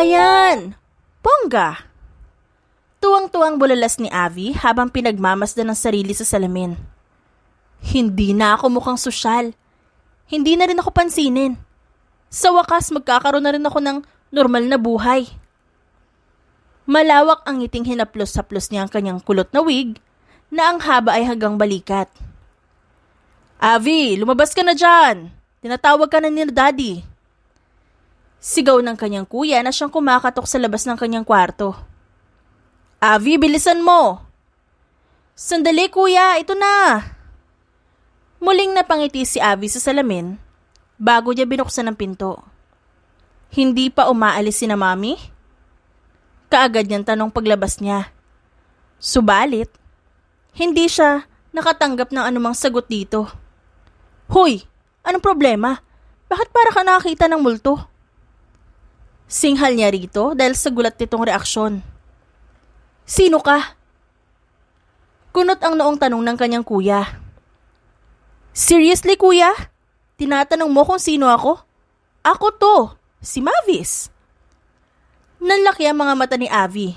Ayan! Bongga! Tuwang-tuwang bulalas ni Avi habang pinagmamasdan ng sarili sa salamin. Hindi na ako mukhang sosyal. Hindi na rin ako pansinin. Sa wakas, magkakaroon na rin ako ng normal na buhay. Malawak ang ngiting hinaplos-haplos niya ang kanyang kulot na wig na ang haba ay hanggang balikat. Avi, lumabas ka na dyan! Tinatawag ka na ni Daddy. Sigaw ng kanyang kuya na siyang kumakatok sa labas ng kanyang kwarto. Avi, bilisan mo! Sandali kuya, ito na! Muling napangiti si Avi sa salamin bago niya binuksan ang pinto. Hindi pa umaalis si na Mami? Kaagad niyang tanong paglabas niya. Subalit, hindi siya nakatanggap ng anumang sagot dito. Hoy, anong problema? Bakit para ka nakakita ng multo? Singhal niya rito dahil sa gulat nitong reaksyon. Sino ka? Kunot ang noong tanong ng kanyang kuya. Seriously kuya? Tinatanong mo kung sino ako? Ako to, si Mavis. Nanlaki ang mga mata ni Avi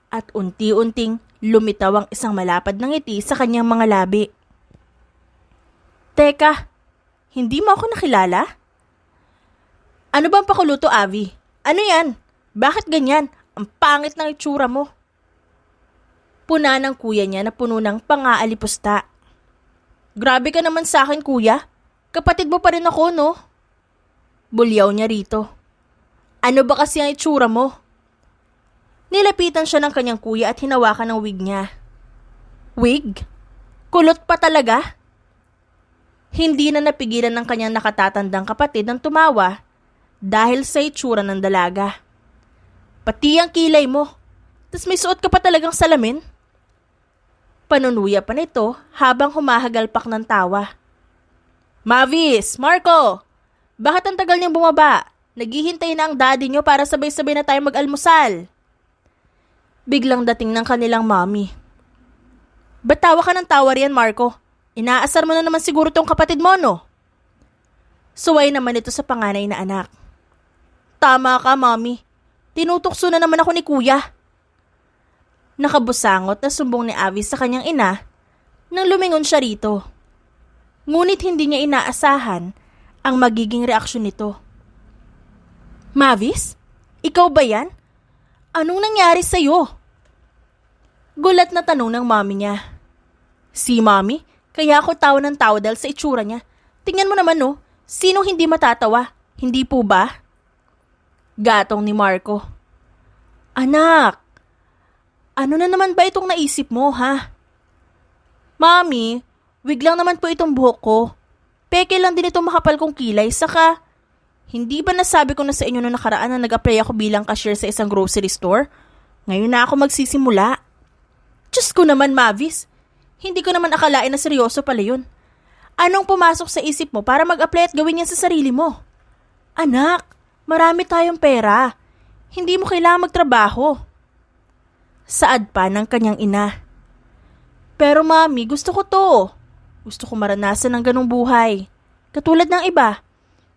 at unti-unting lumitaw ang isang malapad na ngiti sa kanyang mga labi. Teka, hindi mo ako nakilala? Ano bang pakuluto, Avi? Ano yan? Bakit ganyan? Ang pangit ng itsura mo. Puna ng kuya niya na puno ng pangaalipusta. Grabe ka naman sa akin, kuya. Kapatid mo pa rin ako, no? Bulyaw niya rito. Ano ba kasi ang itsura mo? Nilapitan siya ng kanyang kuya at hinawakan ng wig niya. Wig? Kulot pa talaga? Hindi na napigilan ng kanyang nakatatandang kapatid ng tumawa dahil sa itsura ng dalaga. Pati ang kilay mo. Tas may suot ka pa talagang salamin? Panunuya pa nito habang humahagalpak ng tawa. Mavis! Marco! Bakit ang tagal niyang bumaba? Naghihintay na ang daddy niyo para sabay-sabay na tayo mag-almusal. Biglang dating ng kanilang mommy. Ba't tawa ka ng tawa riyan, Marco? Inaasar mo na naman siguro tong kapatid mo, no? Suway naman ito sa panganay na anak. Tama ka, mommy. Tinutukso na naman ako ni kuya. Nakabusangot na sumbong ni Avi sa kanyang ina nang lumingon siya rito. Ngunit hindi niya inaasahan ang magiging reaksyon nito. Mavis? Ikaw ba yan? Anong nangyari sa'yo? Gulat na tanong ng mami niya. Si mami? Kaya ako tawa ng tawa dahil sa itsura niya. Tingnan mo naman no, sino hindi matatawa? Hindi po ba? Gatong ni Marco. Anak! Ano na naman ba itong naisip mo, ha? Mami, wig lang naman po itong buhok ko. Peke lang din itong makapal kong kilay, saka hindi ba nasabi ko na sa inyo noong nakaraan na nag-apply ako bilang cashier sa isang grocery store? Ngayon na ako magsisimula. Diyos ko naman, Mavis. Hindi ko naman akalain na seryoso pala yun. Anong pumasok sa isip mo para mag-apply at gawin yan sa sarili mo? Anak, marami tayong pera. Hindi mo kailangan magtrabaho. Saad pa ng kanyang ina. Pero mami, gusto ko to. Gusto ko maranasan ng ganong buhay. Katulad ng iba.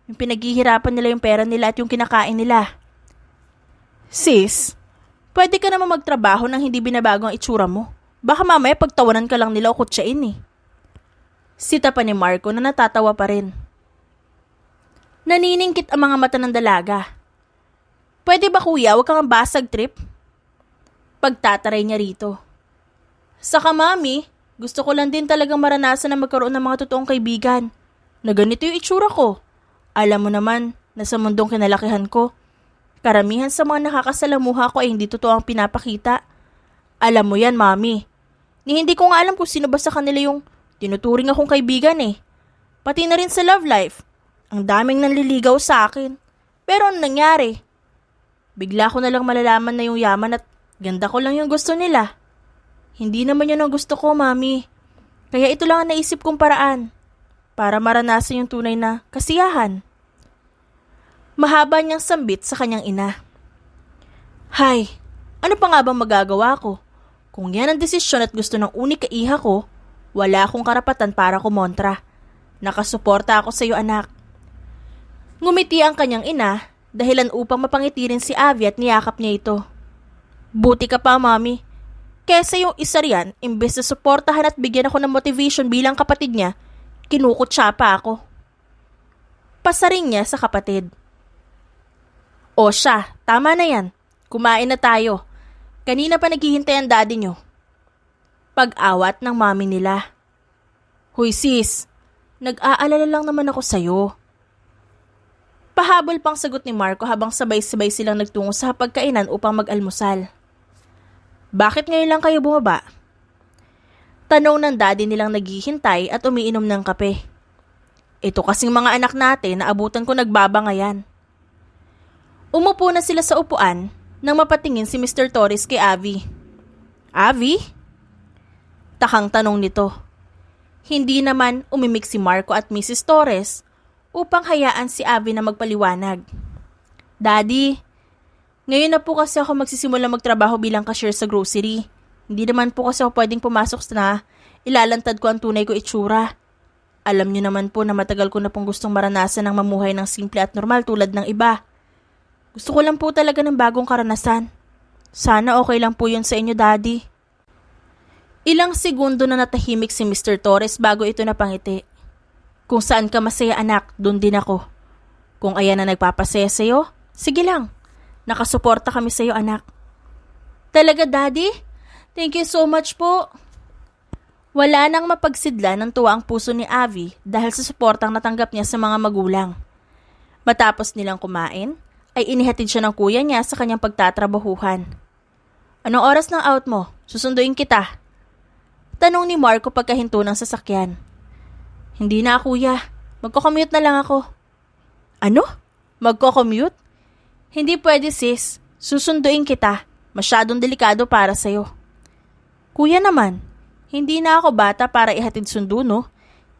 Yung pinaghihirapan nila yung pera nila at yung kinakain nila. Sis, pwede ka naman magtrabaho nang hindi binabago ang itsura mo. Baka mamaya pagtawanan ka lang nila o kutsain eh. Sita pa ni Marco na natatawa pa rin. Naniningkit ang mga mata ng dalaga. Pwede ba kuya, wag kang basag trip? Pagtataray niya rito. Saka mami, gusto ko lang din talagang maranasan na magkaroon ng mga totoong kaibigan. Na ganito yung itsura ko. Alam mo naman, na sa mundong kinalakihan ko, karamihan sa mga nakakasalamuha ko ay hindi totoo ang pinapakita. Alam mo yan, mami. Ni hindi ko nga alam kung sino ba sa kanila yung tinuturing akong kaibigan eh. Pati na rin sa love life. Ang daming nanliligaw sa akin. Pero ano nangyari? Bigla ko na lang malalaman na yung yaman at ganda ko lang yung gusto nila. Hindi naman yun ang gusto ko, mami. Kaya ito lang ang naisip kong paraan. Para maranasan yung tunay na kasiyahan. Mahaba niyang sambit sa kanyang ina. Hay, ano pa nga bang magagawa ko? Kung yan ang desisyon at gusto ng unika iha ko, wala akong karapatan para kumontra. Nakasuporta ako sa iyo, anak. Ngumiti ang kanyang ina dahilan upang mapangiti rin si Abby at niyakap niya ito. Buti ka pa, Mami. Kesa yung isa riyan, imbes na suportahan at bigyan ako ng motivation bilang kapatid niya, kinukutsa pa ako. Pasaring niya sa kapatid. O siya, tama na yan. Kumain na tayo. Kanina pa naghihintay ang daddy niyo. Pag-awat ng mami nila. Huy sis, nag-aalala lang naman ako sa'yo. Pahabol pang sagot ni Marco habang sabay-sabay silang nagtungo sa pagkainan upang mag-almusal. Bakit ngayon lang kayo bumaba? Tanong ng daddy nilang naghihintay at umiinom ng kape. Ito kasing mga anak natin na abutan ko nagbabangayan. Umupo na sila sa upuan nang mapatingin si Mr. Torres kay Abby. Abby? Takang tanong nito. Hindi naman umimik si Marco at Mrs. Torres upang hayaan si Abby na magpaliwanag. Daddy, ngayon na po kasi ako magsisimula magtrabaho bilang cashier sa grocery. Hindi naman po kasi ako pwedeng pumasok na ilalantad ko ang tunay ko itsura. Alam niyo naman po na matagal ko na pong gustong maranasan ng mamuhay ng simple at normal tulad ng iba. Gusto ko lang po talaga ng bagong karanasan. Sana okay lang po yun sa inyo, Daddy. Ilang segundo na natahimik si Mr. Torres bago ito napangiti. Kung saan ka masaya anak, dun din ako. Kung ayan na nagpapasaya sa'yo, sige lang. Nakasuporta kami sa'yo anak. Talaga Daddy? Thank you so much po. Wala nang mapagsidla ng tuwa ang puso ni Abby dahil sa suportang natanggap niya sa mga magulang. Matapos nilang kumain, ay inihatid siya ng kuya niya sa kanyang pagtatrabahuhan. Anong oras ng out mo? Susunduin kita. Tanong ni Marco pagkahinto ng sasakyan. Hindi na kuya, magko-commute na lang ako. Ano? Magko-commute? Hindi pwede sis, susunduin kita. Masyadong delikado para sa'yo. Kuya naman, hindi na ako bata para ihatid sundo no?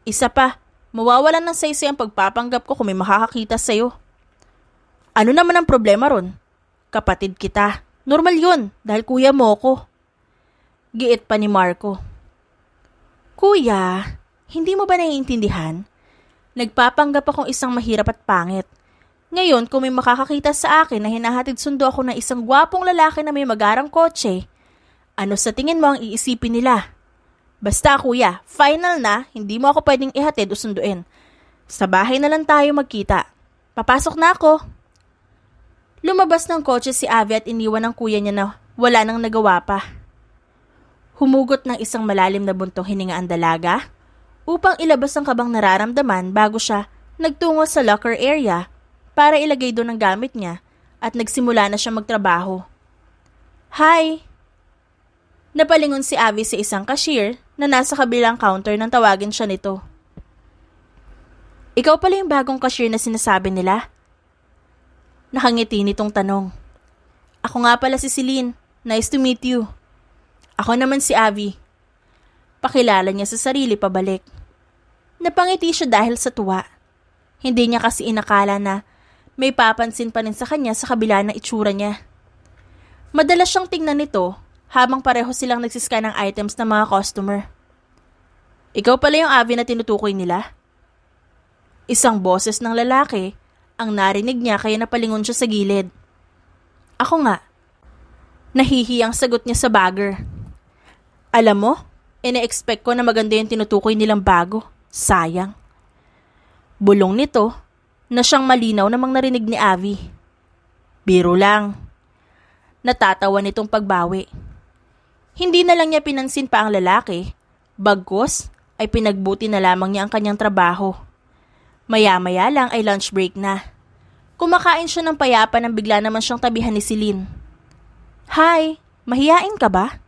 Isa pa, mawawalan ng saysay ang pagpapanggap ko kung may makakakita sa'yo. Ano naman ang problema ron? Kapatid kita. Normal yun, dahil kuya mo ko. Giit pa ni Marco. Kuya, hindi mo ba naiintindihan? Nagpapanggap akong isang mahirap at pangit. Ngayon, kung may makakakita sa akin na hinahatid sundo ako ng isang gwapong lalaki na may magarang kotse, ano sa tingin mo ang iisipin nila? Basta kuya, final na, hindi mo ako pwedeng ihatid o sunduin. Sa bahay na lang tayo magkita. Papasok na ako. Lumabas ng kotse si Abby at iniwan ng kuya niya na wala nang nagawa pa. Humugot ng isang malalim na buntong hininga ang dalaga upang ilabas ang kabang nararamdaman bago siya nagtungo sa locker area para ilagay doon ang gamit niya at nagsimula na siya magtrabaho. Hi! Napalingon si Abby sa isang cashier na nasa kabilang counter nang tawagin siya nito. Ikaw pala yung bagong cashier na sinasabi nila? Nakangiti nitong tanong. Ako nga pala si Celine. Nice to meet you. Ako naman si Abby. Pakilala niya sa sarili pabalik. Napangiti siya dahil sa tuwa. Hindi niya kasi inakala na may papansin pa rin sa kanya sa kabila ng itsura niya. Madalas siyang tingnan nito habang pareho silang nagsiscan ng items ng mga customer. Ikaw pala yung Abby na tinutukoy nila? Isang boses ng lalaki ang narinig niya kaya napalingon siya sa gilid. Ako nga. Nahihiyang sagot niya sa bagger. Alam mo, ine-expect ko na maganda yung tinutukoy nilang bago. Sayang. Bulong nito na siyang malinaw namang narinig ni Abby. Biro lang. Natatawa nitong pagbawi. Hindi na lang niya pinansin pa ang lalaki, bagkus ay pinagbuti na lamang niya ang kanyang trabaho. Maya-maya lang ay lunch break na. Kumakain siya ng payapa nang bigla naman siyang tabihan ni Celine. Hi, mahiyain ka ba?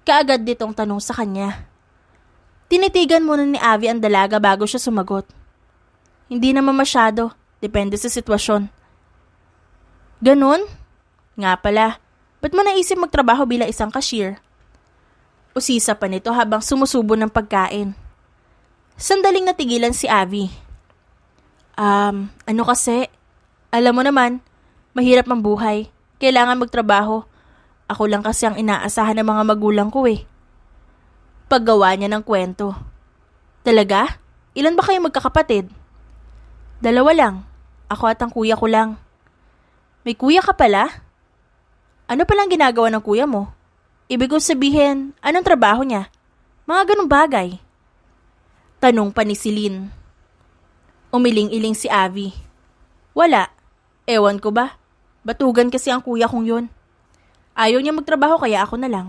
Kaagad ditong tanong sa kanya. Tinitigan muna ni Abby ang dalaga bago siya sumagot. Hindi naman masyado, depende sa sitwasyon. Ganun? Nga pala, ba't mo naisip magtrabaho bilang isang cashier? Usisa pa nito habang sumusubo ng pagkain. Sandaling natigilan si Abby. Ano kasi? Alam mo naman, mahirap ang buhay. Kailangan magtrabaho. Ako lang kasi ang inaasahan ng mga magulang ko eh. Paggawa niya ng kwento. Talaga? Ilan ba kayo magkakapatid? 2 lang. Ako at ang kuya ko lang. May kuya ka pala? Ano palang ginagawa ng kuya mo? Ibig kong sabihin, anong trabaho niya? Mga ganong bagay. Tanong pa ni Celine. Umiling-iling si Abby. Wala. Ewan ko ba? Batugan kasi ang kuya kong yun. Ayaw niya magtrabaho kaya ako na lang.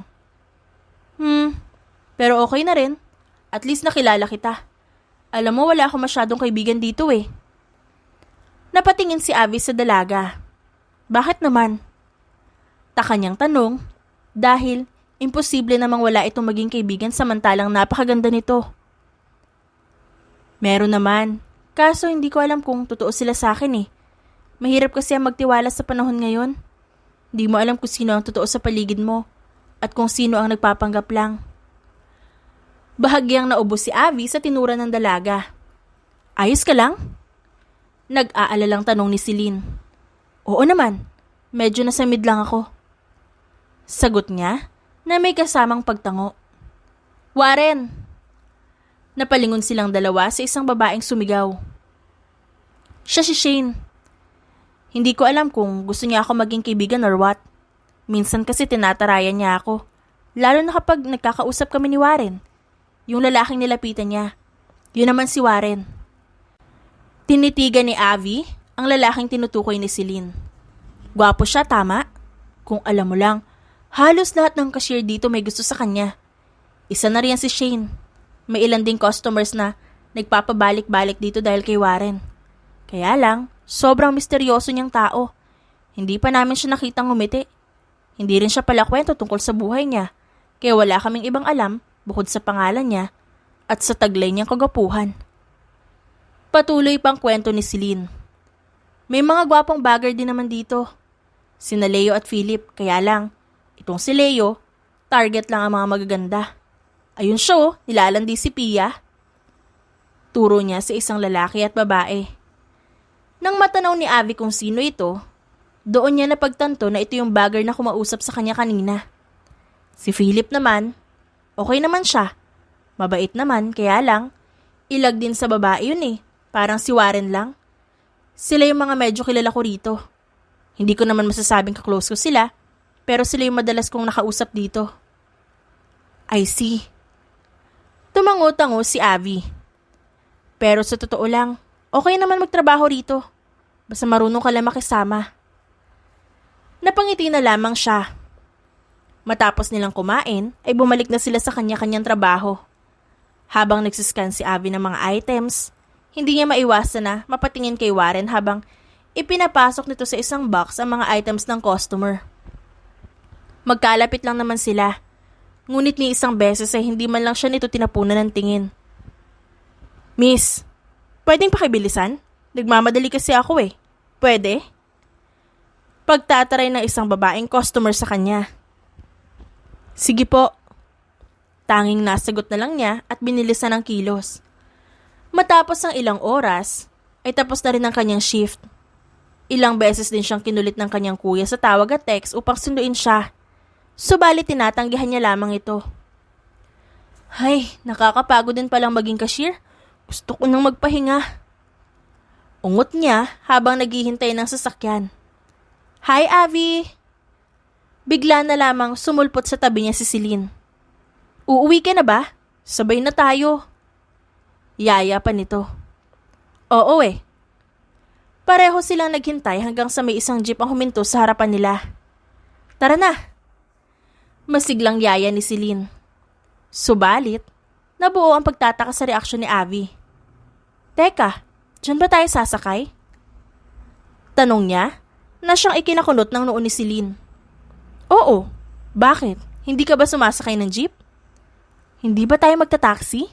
Pero okay na rin. At least nakilala kita. Alam mo wala ako masyadong kaibigan dito eh. Napatingin si Abby sa dalaga. Bakit naman? Taka niyang tanong dahil imposible namang wala itong maging kaibigan samantalang napakaganda nito. Meron naman. Kaso hindi ko alam kung totoo sila sa akin eh. Mahirap kasi ang magtiwala sa panahon ngayon. Hindi mo alam kung sino ang totoo sa paligid mo at kung sino ang nagpapanggap lang. Bahagyang naubos si Abby sa tinura ng dalaga. Ayos ka lang? Nag-aalalang tanong ni Celine. Oo naman, medyo nasamid lang ako. Sagot niya na may kasamang pagtango. Warren! Napalingon silang dalawa sa isang babaeng sumigaw. Siya si Shane. Hindi ko alam kung gusto niya ako maging kaibigan or what. Minsan kasi tinatarayan niya ako. Lalo na kapag nagkakausap kami ni Warren. Yung lalaking nilapitan niya. Yun naman si Warren. Tinitigan ni Abby ang lalaking tinutukoy ni Celine. Gwapo siya, tama? Kung alam mo lang, halos lahat ng cashier dito may gusto sa kanya. Isa na riyan si Shane. May ilan ding customers na nagpapabalik-balik dito dahil kay Warren. Kaya lang, sobrang misteryoso niyang tao. Hindi pa namin siya nakitang ngumiti. Hindi rin siya pala kwento tungkol sa buhay niya. Kaya wala kaming ibang alam bukod sa pangalan niya at sa taglay niyang kagapuhan. Patuloy pang kwento ni Celine. May mga gwapong bagger din naman dito. Sina Leo at Philip, kaya lang, itong si Leo, target lang ang mga magaganda. Ayun siya oh, nilalandi si Pia. Turo niya sa isang lalaki at babae. Nang matanaw ni Abby kung sino ito, doon niya napagtanto na ito yung bagger na kumausap sa kanya kanina. Si Philip naman, okay naman siya. Mabait naman, kaya lang, ilag din sa babae yun eh. Parang si Warren lang. Sila yung mga medyo kilala ko rito. Hindi ko naman masasabing kaklose ko sila, pero sila yung madalas kong nakausap dito. I see. Tumango-tango si Abby. Pero sa totoo lang, okay naman magtrabaho rito. Basta marunong ka lang makisama. Napangiti na lamang siya. Matapos nilang kumain, ay bumalik na sila sa kanya-kanyang trabaho. Habang nagsiscan si Abby ng mga items, hindi niya maiwasan na mapatingin kay Warren habang ipinapasok nito sa isang box ang mga items ng customer. Magkalapit lang naman sila. Ngunit ni isang beses ay hindi man lang siya nito tinapunan ng tingin. Miss, pwedeng pakibilisan? Nagmamadali kasi ako eh. Pwede? Pagtataray ng isang babaeng customer sa kanya. Sige po. Tanging nasagot na lang niya at binilisan ng kilos. Matapos ang ilang oras, ay tapos na rin ang kanyang shift. Ilang beses din siyang kinulit ng kanyang kuya sa tawag at text upang sunduin siya. Subalit tinatanggihan niya lamang ito. Ay, nakakapagod din palang maging cashier. Gusto ko nang magpahinga. Ungot niya habang naghihintay ng sasakyan. Hi, Abby! Bigla na lamang sumulpot sa tabi niya si Celine. Uuwi ka na ba? Sabay na tayo. Yaya pa nito. Oo eh. Pareho silang naghintay hanggang sa may isang jeep ang huminto sa harapan nila. Tara na! Masiglang yaya ni Celine. Subalit, nabuo ang pagtataka sa reaksyon ni Abby. Teka, dyan ba tayo sasakay? Tanong niya na siyang ikinakunot ng noo ni Celine. Oo, bakit? Hindi ka ba sumasakay ng jeep? Hindi ba tayo magta-taxi?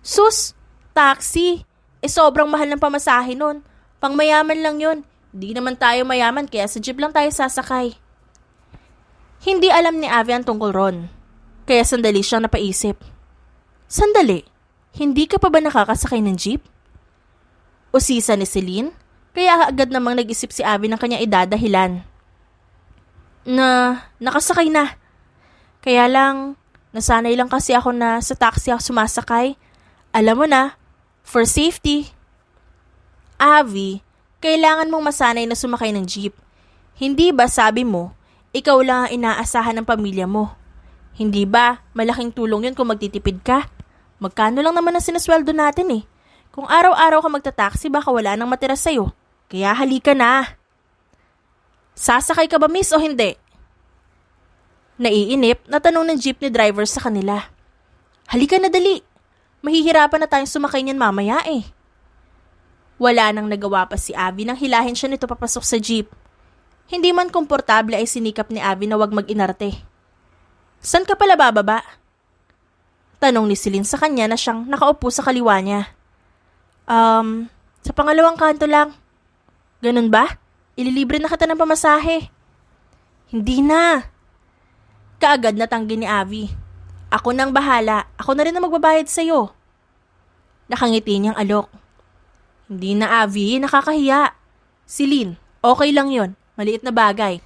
Sus, taxi! Sobrang mahal ng pamasahe nun. Pangmayaman lang yun. Hindi naman tayo mayaman kaya sa jeep lang tayo sasakay. Hindi alam ni Abby ang tungkol ron. Kaya sandali siyang napaisip. Sandali, hindi ka pa ba nakakasakay ng jeep? Usisa ni Celine, kaya agad namang nag-isip si Abby ng kanyang idadahilan. Nakasakay na. Kaya lang, nasanay lang kasi ako na sa taxi ako sumasakay. Alam mo na, for safety. Abby, Kailangan mong masanay na sumakay ng jeep. Hindi ba sabi mo, ikaw lang ang inaasahan ng pamilya mo? Hindi ba malaking tulong yun kung magtitipid ka? Magkano lang naman ang sinasweldo natin eh. Kung araw-araw ka magta-taxi, baka wala nang matira sa'yo. Kaya halika na. Sasakay ka ba, miss, o hindi? Naiinip na tanong ng jeepney driver sa kanila. Halika na dali. Mahihirapan na tayong sumakay niyan mamaya eh. Wala nang nagawa pa si Abby nang hilahin siya nito papasok sa jeep. Hindi man komportable ay sinikap ni Abby na wag mag-inarte. San ka pala bababa? Tanong ni Celine sa kanya na siyang nakaupo sa kaliwa niya. Sa pangalawang kanto lang. Ganun ba? Ililibre na kita ng pamasahe. Hindi na. Kaagad natanggi ni Abby. Ako nang bahala. Ako na rin na magbabayad sa'yo. Nakangiti niyang alok. Hindi na, Abby. Nakakahiya. Celine, okay lang yon. Maliit na bagay.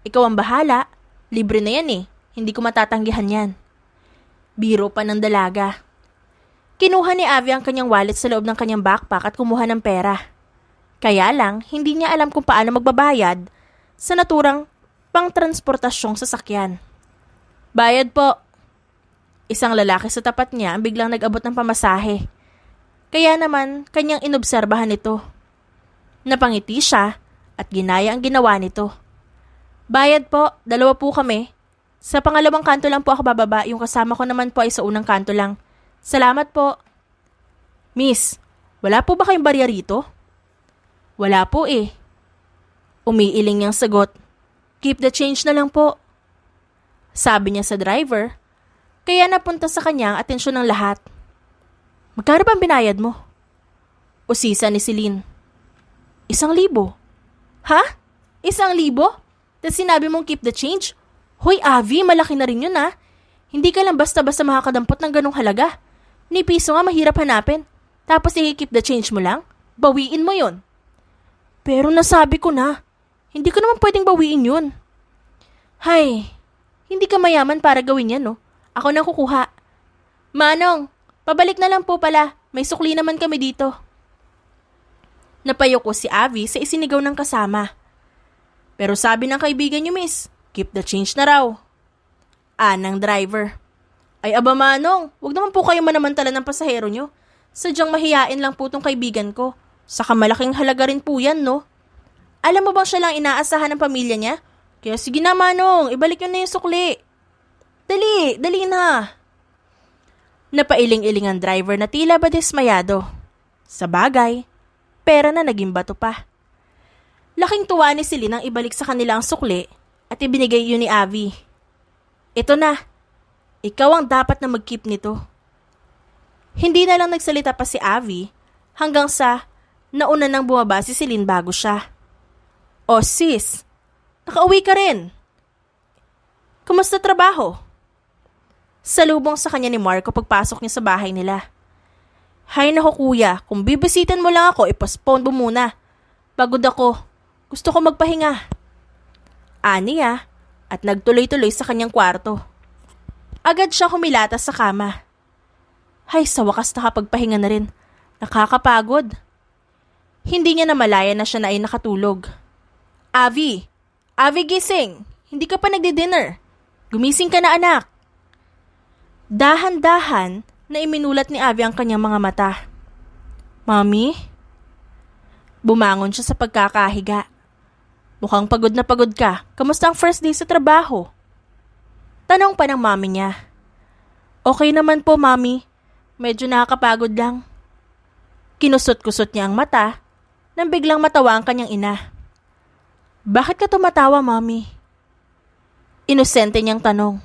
Ikaw ang bahala. Libre na yan eh. Hindi ko matatanggihan yan. Biro pa ng dalaga. Kinuha ni Abby ang kanyang wallet sa loob ng kanyang backpack at kumuha ng pera. Kaya lang, hindi niya alam kung paano magbabayad sa naturang pang-transportasyong sasakyan. Bayad po. Isang lalaki sa tapat niya ang biglang nag-abot ng pamasahe. Kaya naman, kanyang inobserbahan ito. Napangiti siya at ginaya ang ginawa nito. Bayad po, 2 po kami. Sa pangalawang kanto lang po ako bababa, yung kasama ko naman po ay sa unang kanto lang. Salamat po. Miss, wala po ba kayong barya rito? Wala po eh. Umiiling niyang sagot. Keep the change na lang po. Sabi niya sa driver, kaya napunta sa kanya ang atensyon ng lahat. Magkano bang binayad mo? Usisa ni Celine. 1,000. Ha? 1,000? Tapos sinabi mong keep the change? Hoy, Abby, malaki na rin yun ah. Hindi ka lang basta-basta makakadampot ng ganong halaga. Ni piso nga mahirap hanapin. Tapos i-keep the change mo lang? Bawiin mo yon. Pero nasabi ko na, hindi ko naman pwedeng bawiin yun. Hay, hindi ka mayaman para gawin yan no? Ako nang kukuha. Manong, pabalik na lang po pala. May sukli naman kami dito. Napayoko si Abby sa isinigaw ng kasama. Pero sabi ng kaibigan niyo, miss, keep the change na raw. Anang driver. Ay aba Manong, wag naman po kayo manamantala ng pasahero niyo. Sadyang mahiyain lang po tong kaibigan ko. Saka malaking halaga rin po yan, no? Alam mo bang siya lang inaasahan ng pamilya niya? Kaya sige na Manong, ibalik niyo na yung sukli. Dali na. Napailing-iling ang driver na tila ba dismayado. Sa bagay, pera na naging bato pa. Laking tuwa ni Celine ang ibalik sa kanila ang sukli at ibinigay yun ni Abby. Ito na, ikaw ang dapat na mag-keep nito. Hindi na lang nagsalita pa si Abby hanggang sa nauna nang bumaba si Celine bago siya. O sis, nakauwi ka rin. Kumusta trabaho? Salubong sa kanya ni Marco pagpasok niya sa bahay nila. Hay nako kuya, kung bibisitin mo lang ako, ipostpone mo muna. Pagod ako. Gusto ko magpahinga. Aniya at nagtuloy-tuloy sa kanyang kwarto. Agad siya humilatas sa kama. Hay, sa wakas nakapagpahinga na rin. Nakakapagod. Hindi niya namalaya na siya na ay nakatulog. Abby gising. Hindi ka pa nagdi-dinner. Gumising ka na anak. Dahan-dahan na iminulat ni Abby ang kanyang mga mata. Mommy? Bumangon siya sa pagkakahiga. Mukhang pagod na pagod ka. Kamusta ang first day sa trabaho? Tanong pa ng mami niya. Okay naman po, mami. Medyo nakakapagod lang. Kinusot-kusot niya ang mata nang biglang matawa ang kanyang ina. Bakit ka tumatawa, mami? Inosente niyang tanong.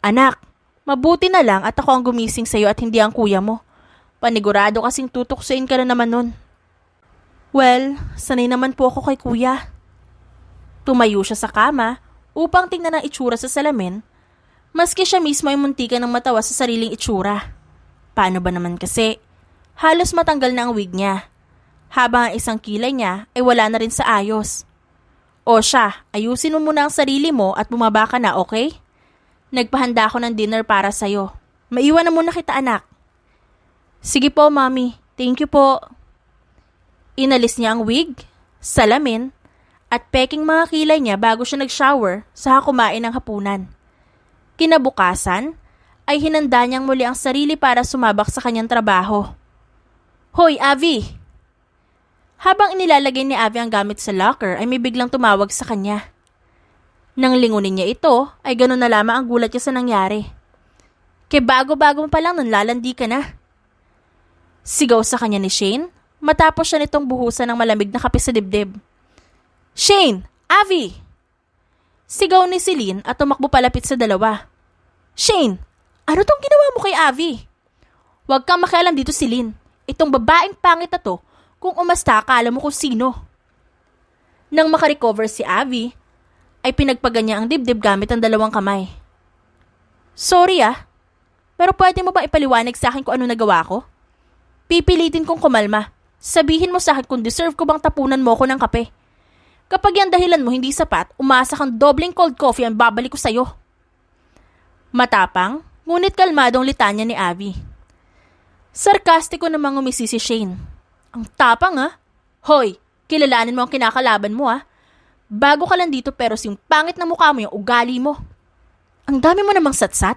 Anak, mabuti na lang at ako ang gumising sa'yo at hindi ang kuya mo. Panigurado kasing tutuksoin ka na naman nun. Well, sanay naman po ako kay kuya. Tumayo siya sa kama upang tingnan ang itsura sa salamin, maski siya mismo ay muntikan ng matawa sa sariling itsura. Paano ba naman kasi? Halos matanggal na ang wig niya, habang ang isang kilay niya ay wala na rin sa ayos. O siya, ayusin mo muna ang sarili mo at bumaba ka na, okay? Nagpahanda ako ng dinner para sa'yo. Maiwan na muna kita, anak. Sige po, mami. Thank you po. Inalis niya ang wig, salamin, at peking mga kilay niya bago siya nag-shower sa kumain ng hapunan. Kinabukasan, ay hinanda niyang muli ang sarili para sumabak sa kanyang trabaho. Hoy, Avi! Habang inilalagay ni Avi ang gamit sa locker ay may biglang tumawag sa kanya. Nang lingunin niya ito ay gano'n na lamang ang gulat niya sa nangyari. Kaya bago-bago mo pa lang nanlalandi ka na. Sigaw sa kanya ni Shane matapos siya nitong buhusan ng malamig na kape sa dibdib. Shane! Avi! Sigaw ni Celine at tumakbo palapit sa dalawa. Shane! Ano tong ginawa mo kay Avi? Huwag kang makialam dito, Celine. Itong babaeng pangit na to, kung umasta akala mo kung sino. Nang makarecover si Avi, ay pinagpagan niya ang dibdib gamit ang dalawang kamay. Sorry pero pwede mo ba ipaliwanag sa akin kung ano nagawa ko? Pipilitin kong kumalma. Sabihin mo sa akin kung deserve ko bang tapunan mo ko ng kape. Kapag yan dahilan mo hindi sapat, umasa kang dobleng cold coffee ang babalik ko sa'yo. Matapang, ngunit kalmadong litanya ni Avi. Sarkastiko namang umisi si Shane. Ang tapang Hoy, kilalanin mo ang kinakalaban mo Bago ka lang dito pero yung pangit na mukha mo yung ugali mo. Ang dami mo namang satsat.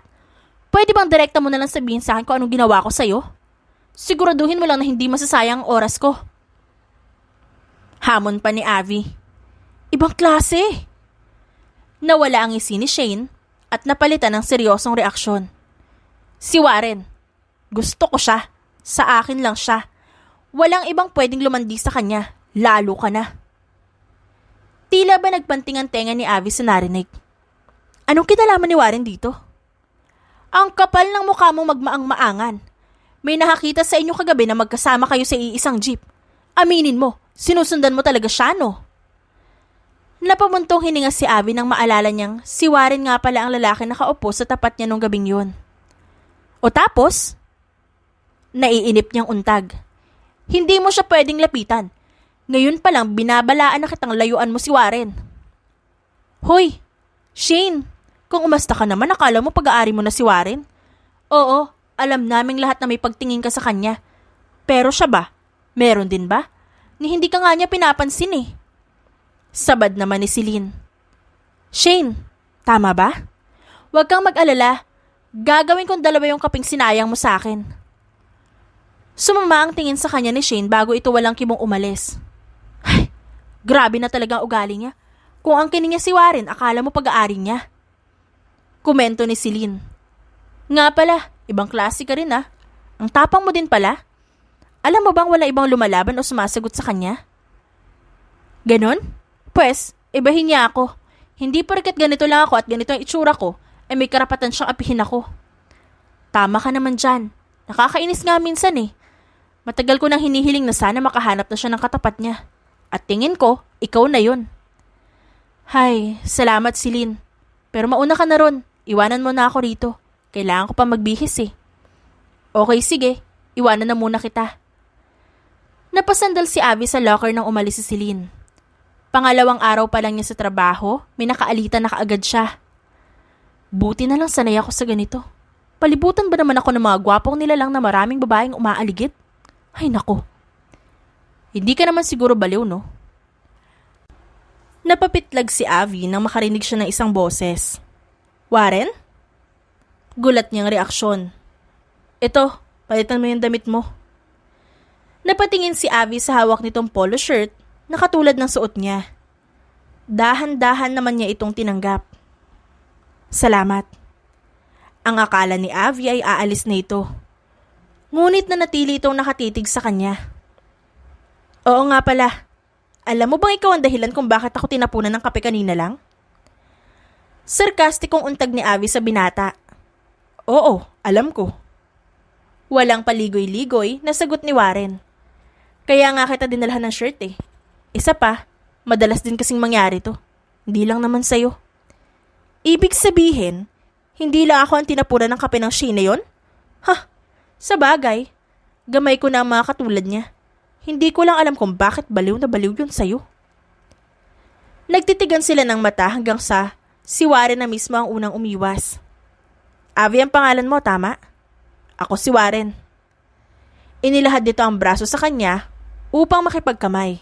Pwede bang direkta mo na lang sabihin sa akin kung anong ginawa ko sa'yo? Siguraduhin mo lang na hindi masasayang ang oras ko. Hamon pa ni Avi. Ibang klase. Nawala ang ngisi ni Shane at napalitan ng seryosong reaksyon. Si Warren. Gusto ko siya. Sa akin lang siya. Walang ibang pwedeng lumandi sa kanya. Lalo ka na. Tila ba nagpanting ang tenga ni Avi sa narinig? Anong kinalaman ni Warren dito? Ang kapal ng mukha mong magmaang-maangan. May nakakita sa inyo kagabi na magkasama kayo sa iisang jeep. Aminin mo, sinusundan mo talaga siya, no? Napamuntong hininga si Avi nang maalala niyang si Warren nga pala ang lalaki nakaupo sa tapat niya nung gabing yun. O tapos? Naiinip niyang untag. Hindi mo siya pwedeng lapitan. Ngayon pa lang binabalaan na kitang layuan mo si Warren. Hoy, Shane, kung umasta ka naman akala mo pag-aari mo na si Warren? Oo, alam naming lahat na may pagtingin ka sa kanya. Pero siya ba? Meron din ba? Ni hindi ka nga niya pinapansin Sabad naman ni Celine. Shane, tama ba? Huwag kang mag-alala. Gagawin kong dalawa yung kaping sinayang mo sa akin. Sumama ang tingin sa kanya ni Shane bago ito walang kimong umalis. Ay, grabe na talaga ang ugali niya. Kung ang kining niya si Warren, akala mo pag-aari niya. Komento ni Celine. Nga pala, ibang klase ka rin Ang tapang mo din pala. Alam mo bang wala ibang lumalaban o sumasagot sa kanya? Ganon? Pwes, ibahin niya ako. Hindi porket ganito lang ako at ganito ang itsura ko, ay may karapatan siyang apihin ako. Tama ka naman dyan. Nakakainis nga minsan Matagal ko nang hinihiling na sana makahanap na siya ng katapat niya. At tingin ko, ikaw na yun. Hay, salamat Celine. Pero mauna ka na ron. Iwanan mo na ako rito. Kailangan ko pa magbihis Okay, sige. Iwanan na muna kita. Napasandal si Abby sa locker nang umalis si Celine. Pangalawang araw pa lang niya sa trabaho, may nakaalitan na kaagad siya. Buti na lang sanay ako sa ganito. Palibutan ba naman ako ng mga gwapong nilalang na maraming babaeng umaaligid? Ay nako. Hindi ka naman siguro baliw, no? Napapitlag si Avi nang makarinig siya ng isang boses. Warren? Gulat niyang reaksyon. Ito, palitan mo yung damit mo. Napatingin si Avi sa hawak nitong polo shirt na katulad ng suot niya. Dahan-dahan naman niya itong tinanggap. Salamat. Ang akala ni Avi ay aalis na ito. Ngunit nanatili itong nakatitig sa kanya. Oo nga pala. Alam mo bang ikaw ang dahilan kung bakit ako tinapunan ng kape kanina lang? Sarkastikong untag ni Avi sa binata. Oo, alam ko. Walang paligoy-ligoy na sagot ni Warren. Kaya nga kita dinalhan ng shirt Isa pa, madalas din kasing mangyari to. Hindi lang naman sa'yo. Ibig sabihin, hindi lang ako ang tinapunan ng kape ng Shane na yun? Sa bagay, gamay ko na ang mga katulad niya. Hindi ko lang alam kung bakit baliw na baliw yun sa'yo. Nagtitigan sila ng mata hanggang sa si Warren na mismo ang unang umiwas. Avi ang pangalan mo, tama? Ako si Warren. Inilahad nito ang braso sa kanya upang makipagkamay.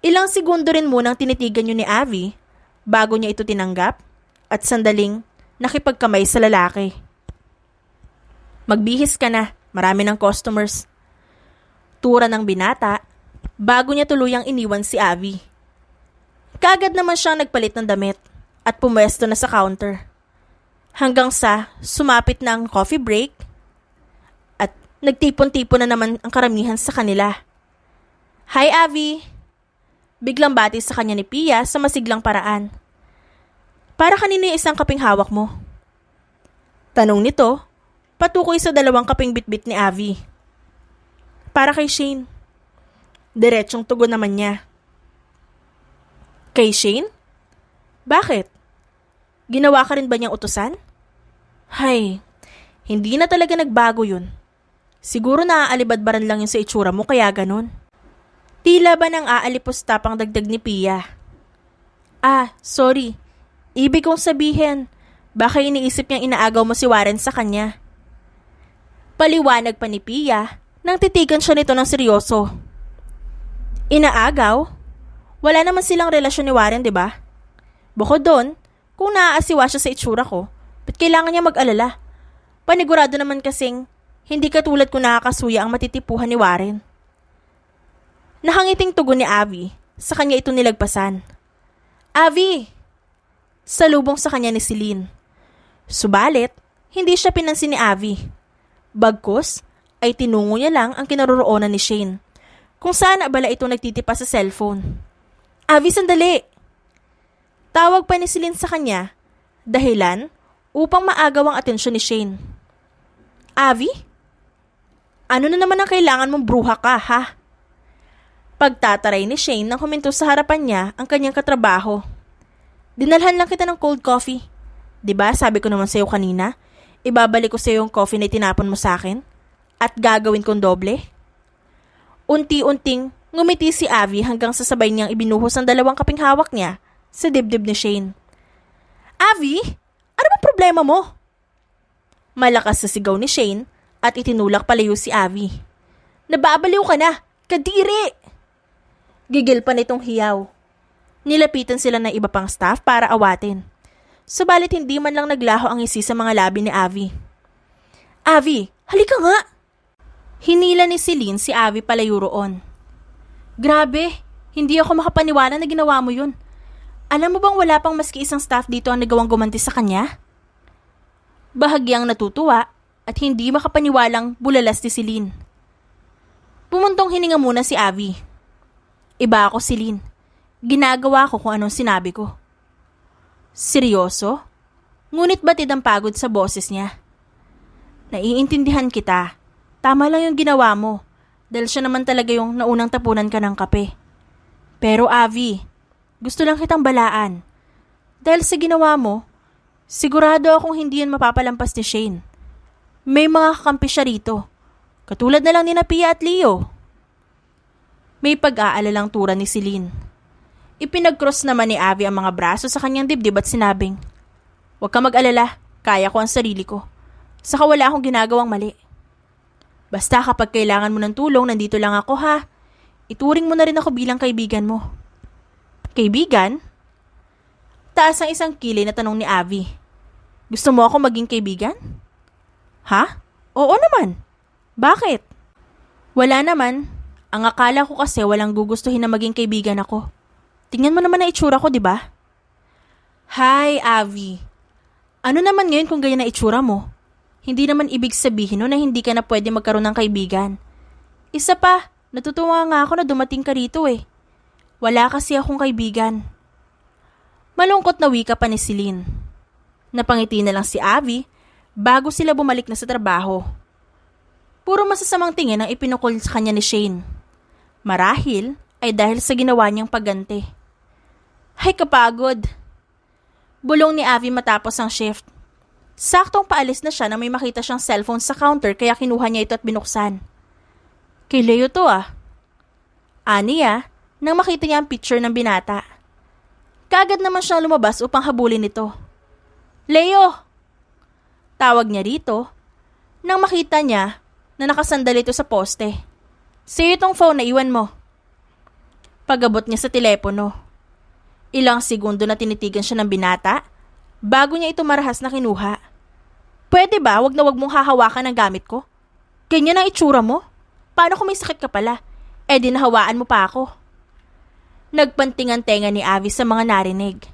Ilang segundo rin munang tinitigan yun ni Abby bago niya ito tinanggap at sandaling nakipagkamay sa lalaki. Magbihis ka na, marami ng customers. Tura ng binata bago niya tuluyang iniwan si Abby. Kaagad naman siyang nagpalit ng damit at pumwesto na sa counter. Hanggang sa sumapit na ang coffee break at nagtipon-tipon na naman ang karamihan sa kanila. Hi, Abby! Biglang bati sa kanya ni Pia sa masiglang paraan. Para kanino yung isang kaping hawak mo? Tanong nito, patukoy sa 2 kaping bitbit ni Abby. Para kay Shane. Diretsong tugon naman niya. Kay Shane? Bakit? Ginawa ka rin ba niyang utusan? Hay, hindi na talaga nagbago yun. Siguro naaalibadbaran lang yun sa itsura mo kaya ganun. Tila ba nang aalipos-tapang dagdag ni Pia? Sorry. Ibig kong sabihin, baka iniisip niyang inaagaw mo si Warren sa kanya. Paliwanag pa ni Pia nang titigan siya nito ng seryoso. Inaagaw? Wala naman silang relasyon ni Warren, di ba? Bukod doon, kung naaasiwa siya sa itsura ko, ba't kailangan niya mag-alala? Panigurado naman kasing hindi katulad kung nakakasuya ang matitipuhan ni Warren. Nakangiting tugon ni Abby, sa kanya ito nilagpasan. Abby! Salubong sa kanya ni Celine. Subalit, hindi siya pinansin ni Abby. Bagkus, ay tinungo niya lang ang kinaroroonan ni Shane, kung saan abala ito nagtitipa sa cellphone. Abby, sandali! Tawag pa ni Celine sa kanya, dahilan upang maagaw ang atensyon ni Shane. Abby? Ano na naman ang kailangan mong bruha ka, ha? Pagtataray ni Shane nang huminto sa harapan niya ang kanyang katrabaho. Dinalhan lang kita ng cold coffee. Diba sabi ko naman sa'yo kanina, ibabalik ko sa'yo yung coffee na tinapon mo sa akin at gagawin kong doble? Unti-unting ngumiti si Abby hanggang sa sabay niyang ibinuhos ang 2 kaping hawak niya sa dibdib ni Shane. Abby, ano bang problema mo? Malakas sa sigaw ni Shane at itinulak palayo si Abby. Nababaliw ka na, kadiri! Gigil pa nitong hiyaw. Nilapitan sila ng iba pang staff para awatin. Subalit hindi man lang naglaho ang isi sa mga labi ni Abby. Abby, halika nga! Hinila ni Celine si Abby palayo roon. Grabe, hindi ako makapaniwala na ginawa mo yun. Alam mo bang wala pang maski isang staff dito ang nagawang gumanti sa kanya? Bahagyang natutuwa at hindi makapaniwalang bulalas ni Celine. Pumuntong hininga muna si Abby. Iba ako, Celine. Ginagawa ko kung anong sinabi ko. Seryoso? Ngunit batid ang pagod sa boses niya. Naiintindihan kita. Tama lang yung ginawa mo. Dahil siya naman talaga yung naunang tapunan ka ng kape. Pero Abby, gusto lang kitang balaan. Dahil sa ginawa mo, sigurado akong hindi yun mapapalampas ni Shane. May mga kakampi siya rito. Katulad na lang ni Pia at Leo. May pag-aalalang tura ni Celine. Ipinag-cross naman ni Abby ang mga braso sa kanyang dibdib at sinabing, "Huwag ka mag-alala, kaya ko ang sarili ko. Saka wala akong ginagawang mali. Basta kapag kailangan mo ng tulong, nandito lang ako ha. Ituring mo na rin ako bilang kaibigan mo." Kaibigan? Taas ang isang kilay na tanong ni Abby. Gusto mo ako maging kaibigan? Ha? Oo naman. Bakit? Wala naman. Ang akala ko kasi walang gugustuhin na maging kaibigan ako. Tingnan mo naman na itsura ko, di ba? Hi, Abby. Ano naman ngayon kung ganyan na itsura mo? Hindi naman ibig sabihin no na hindi ka na pwede magkaroon ng kaibigan. Isa pa, natutuwa nga ako na dumating ka rito eh. Wala kasi akong kaibigan. Malungkot na wika pa ni Celine. Napangiti na lang si Abby bago sila bumalik na sa trabaho. Puro masasamang tingin ang ipinukol sa kanya ni Shane. Marahil ay dahil sa ginawa niyang pagganti. Ay kapagod. Bulong ni Abby matapos ang shift. Saktong paalis na siya nang may makita siyang cellphone sa counter kaya kinuha niya ito at binuksan. Kay Leo to ah. Aniya, nang makita niya ang picture ng binata. Kaagad naman siyang lumabas upang habulin ito. Leo! Tawag niya rito nang makita niya na nakasandal ito sa poste. Sa'yo itong phone na iwan mo. Pagabot niya sa telepono. Ilang segundo na tinitigan siya ng binata bago niya ito marahas na kinuha. Pwede ba wag na wag mong hahawakan ang gamit ko? Ganyan ang itsura mo? Paano kung may sakit ka pala? Eh di nahawaan mo pa ako. Nagpanting ang tenga ni Abby sa mga narinig.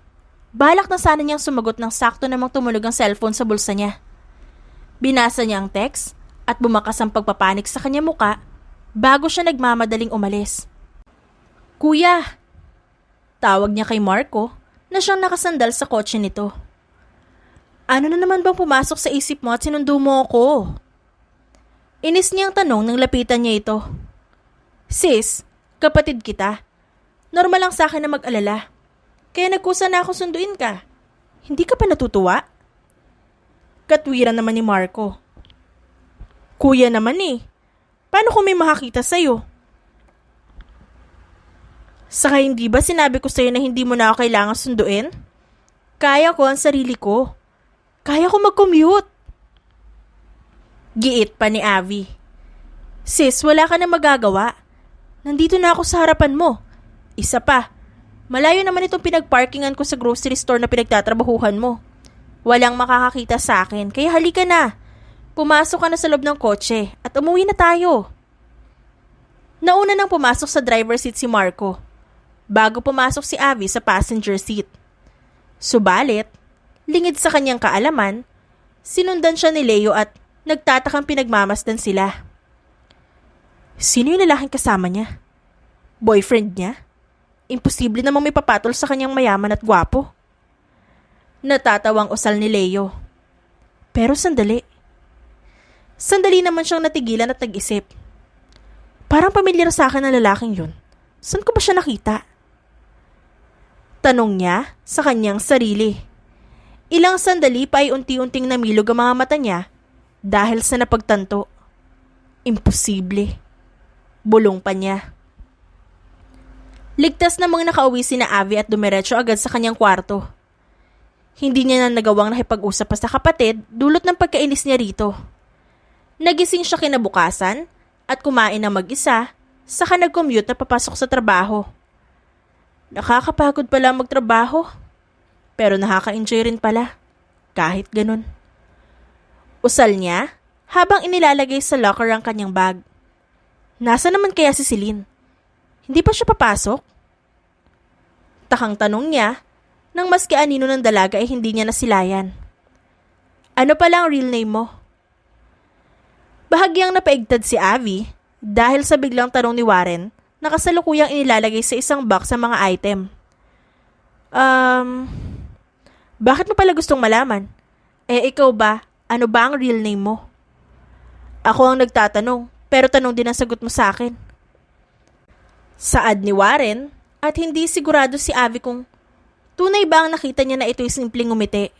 Balak na sana niyang sumagot ng sakto namang tumunog ang cellphone sa bulsa niya. Binasa niya ang text at bumakas ang pagpapanik sa kanya muka bago siya nagmamadaling umalis. Kuya! Tawag niya kay Marco na siyang nakasandal sa kotse nito. Ano na naman bang pumasok sa isip mo at sinundo mo ako? Inis niyang tanong nang lapitan niya ito. Sis, kapatid kita. Normal lang sa akin na mag-alala. Kaya nagkusa na ako sunduin ka. Hindi ka pa natutuwa? Katwiran naman ni Marco. Kuya naman eh. Paano kung may makakita sa'yo? Saka hindi ba sinabi ko sa'yo na hindi mo na ako kailangan sunduin? Kaya ko ang sarili ko. Kaya ko mag-commute. Giit pa ni Abby. Sis, wala ka na magagawa. Nandito na ako sa harapan mo. Isa pa, malayo naman itong pinagparkingan ko sa grocery store na pinagtatrabahuhan mo. Walang makakakita sa akin, kaya halika na. Pumasok ka na sa loob ng kotse at umuwi na tayo. Nauna nang pumasok sa driver seat si Marco, bago pumasok si Abby sa passenger seat. Subalit, lingid sa kanyang kaalaman, sinundan siya ni Leo at nagtatakang pinagmamasdan sila. Sino yung lalaking kasama niya? Boyfriend niya? Imposible namang may papatol sa kanyang mayaman at gwapo. Natatawang usal ni Leo. Pero sandali. Sandali naman siyang natigilan at nag-isip. Parang pamilyar sa akin ang lalaking yun. Saan ko ba siya nakita? Tanong niya sa kanyang sarili. Ilang sandali pa ay unti-unting namilog ang mga mata niya dahil sa napagtanto. Imposible. Bulong pa niya. Ligtas namang nakauwi si na Abby at dumiretso agad sa kanyang kwarto. Hindi niya na nagawang nakipag-usap pa sa kapatid dulot ng pagkainis niya rito. Nagising siya kinabukasan at kumain ng mag-isa, saka nag-commute na papasok sa trabaho. Nakakapagod pala magtrabaho, pero nakaka-enjoy rin pala, kahit ganun. Usal niya habang inilalagay sa locker ang kanyang bag. Nasa naman kaya si Celine? Hindi pa siya papasok? Takang tanong niya nang maski anino ng dalaga ay hindi niya nasilayan. Ano pala ang real name mo? Bahagyang napaigtad si Abby dahil sa biglang tanong ni Warren na kasalukuyang inilalagay sa isang box ang mga item. Bakit mo pala gustong malaman? Ikaw ba? Ano ba ang real name mo? Ako ang nagtatanong, pero tanong din ang sagot mo sa akin. Saad ni Warren at hindi sigurado si Abby kung tunay ba ang nakita niya na ito'y simpleng ngumiti.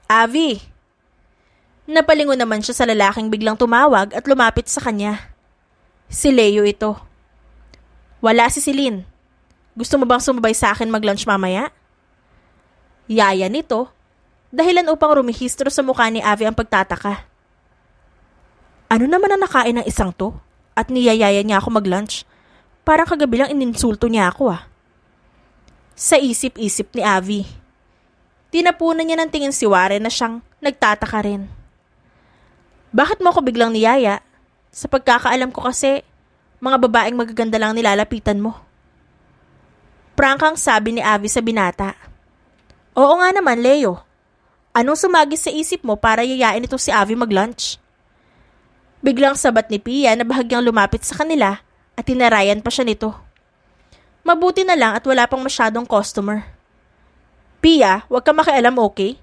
Abby! Napalingon naman siya sa lalaking biglang tumawag at lumapit sa kanya. Si Leo ito. Wala si Celine. Gusto mo bang sumabay sa akin mag-lunch mamaya? Yaya nito, dahilan upang rumihistro sa mukha ni Abby ang pagtataka. Ano naman ang nakain ng isang to? At niyayaya niya ako mag-lunch? Parang kagabi lang ininsulto niya ako Sa isip-isip ni Abby. Tinapunan niya ng tingin si Warren na siyang nagtataka rin. Bakit mo ako biglang niyaya? Sa pagkakaalam ko kasi, mga babaeng magaganda lang nilalapitan mo. Prangkang sabi ni Abby sa binata. Oo nga naman, Leo. Anong sumagis sa isip mo para yayain ito si Abby mag-lunch? Biglang sabat ni Pia na bahagyang lumapit sa kanila at tinarayan pa siya nito. Mabuti na lang at wala pang masyadong customer. Pia, huwag ka makialam, okay?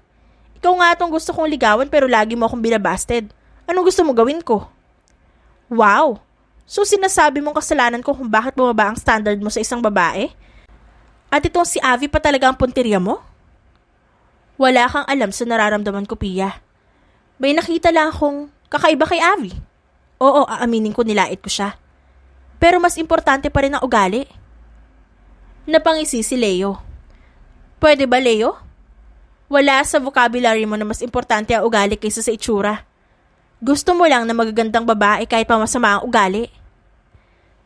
Ikaw nga itong gusto kong ligawan pero lagi mo akong binabasted. Anong gusto mo gawin ko? Wow! So sinasabi mong kasalanan ko kung bakit bumaba ang standard mo sa isang babae? At itong si Abby pa talaga ang punteriya mo? Wala kang alam sa nararamdaman ko, Pia. May nakita lang akong kakaiba kay Abby. Oo, aaminin ko nilait ko siya. Pero mas importante pa rin ang ugali. Napangisi si Leo. Pwede ba, Leo? Wala sa vocabulary mo na mas importante ang ugali kaysa sa itsura. Gusto mo lang na magagandang babae kahit pa masama ang ugali.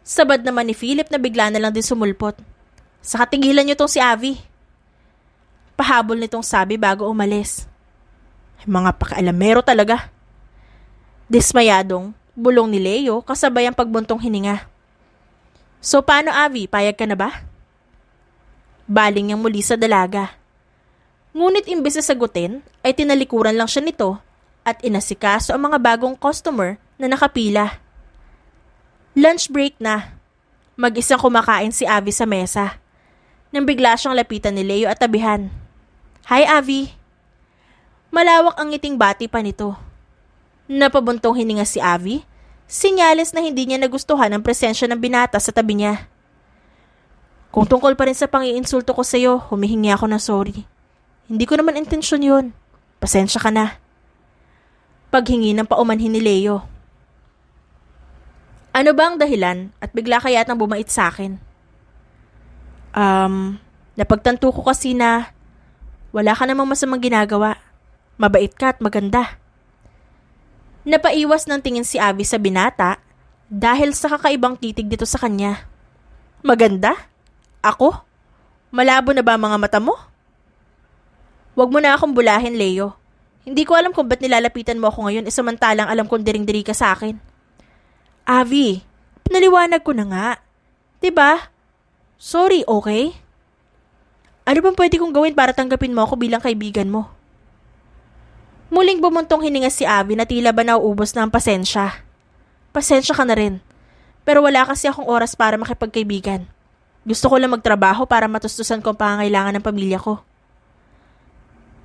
Sabad naman ni Philip na bigla na lang din sumulpot. Saka tigilan niyo tong si Avi. Pahabol nitong sabi bago umalis. Mga pakialamero talaga. Dismayadong bulong ni Leo kasabay ang pagbuntong hininga. So paano Avi, payag ka na ba? Baling niyang muli sa dalaga. Ngunit imbes na sagutin ay tinalikuran lang siya nito at inasikaso ang mga bagong customer na nakapila. Lunch break na. Mag-isang kumakain si Avi sa mesa. Nang bigla siyang lapitan ni Leo at tabihan. Hi Avi. Malawak ang ngiting bati pa nito. Napabuntong hininga si Avi. Sinyales na hindi niya nagustuhan ang presensya ng binata sa tabi niya. Kung tungkol pa rin sa pang-iinsulto ko sa'yo, humihingi ako ng sorry. Hindi ko naman intensyon yun. Pasensya ka na. Paghingi ng paumanhin ni Leo. Ano ba ang dahilan at bigla kaya yatang bumait sa akin? Napagtanto ko kasi na wala ka namang masamang ginagawa. Mabait ka at maganda. Napaiwas ng tingin si Abby sa binata dahil sa kakaibang titig dito sa kanya. Maganda? Ako? Malabo na ba ang mga mata mo? Huwag mo na akong bulahin, Leo. Hindi ko alam kung ba't nilalapitan mo ako ngayon samantalang alam kong diring-diri ka sa akin. Avi, pinaliwanag ko na nga. Diba? Sorry, okay? Ano bang pwede kong gawin para tanggapin mo ako bilang kaibigan mo? Muling bumuntong hininga si Avi na tila ba nauubos na ang pasensya. Pasensya ka na rin. Pero wala kasi akong oras para makipagkaibigan. Gusto ko lang magtrabaho para matustusan ko ang pangangailangan ng pamilya ko.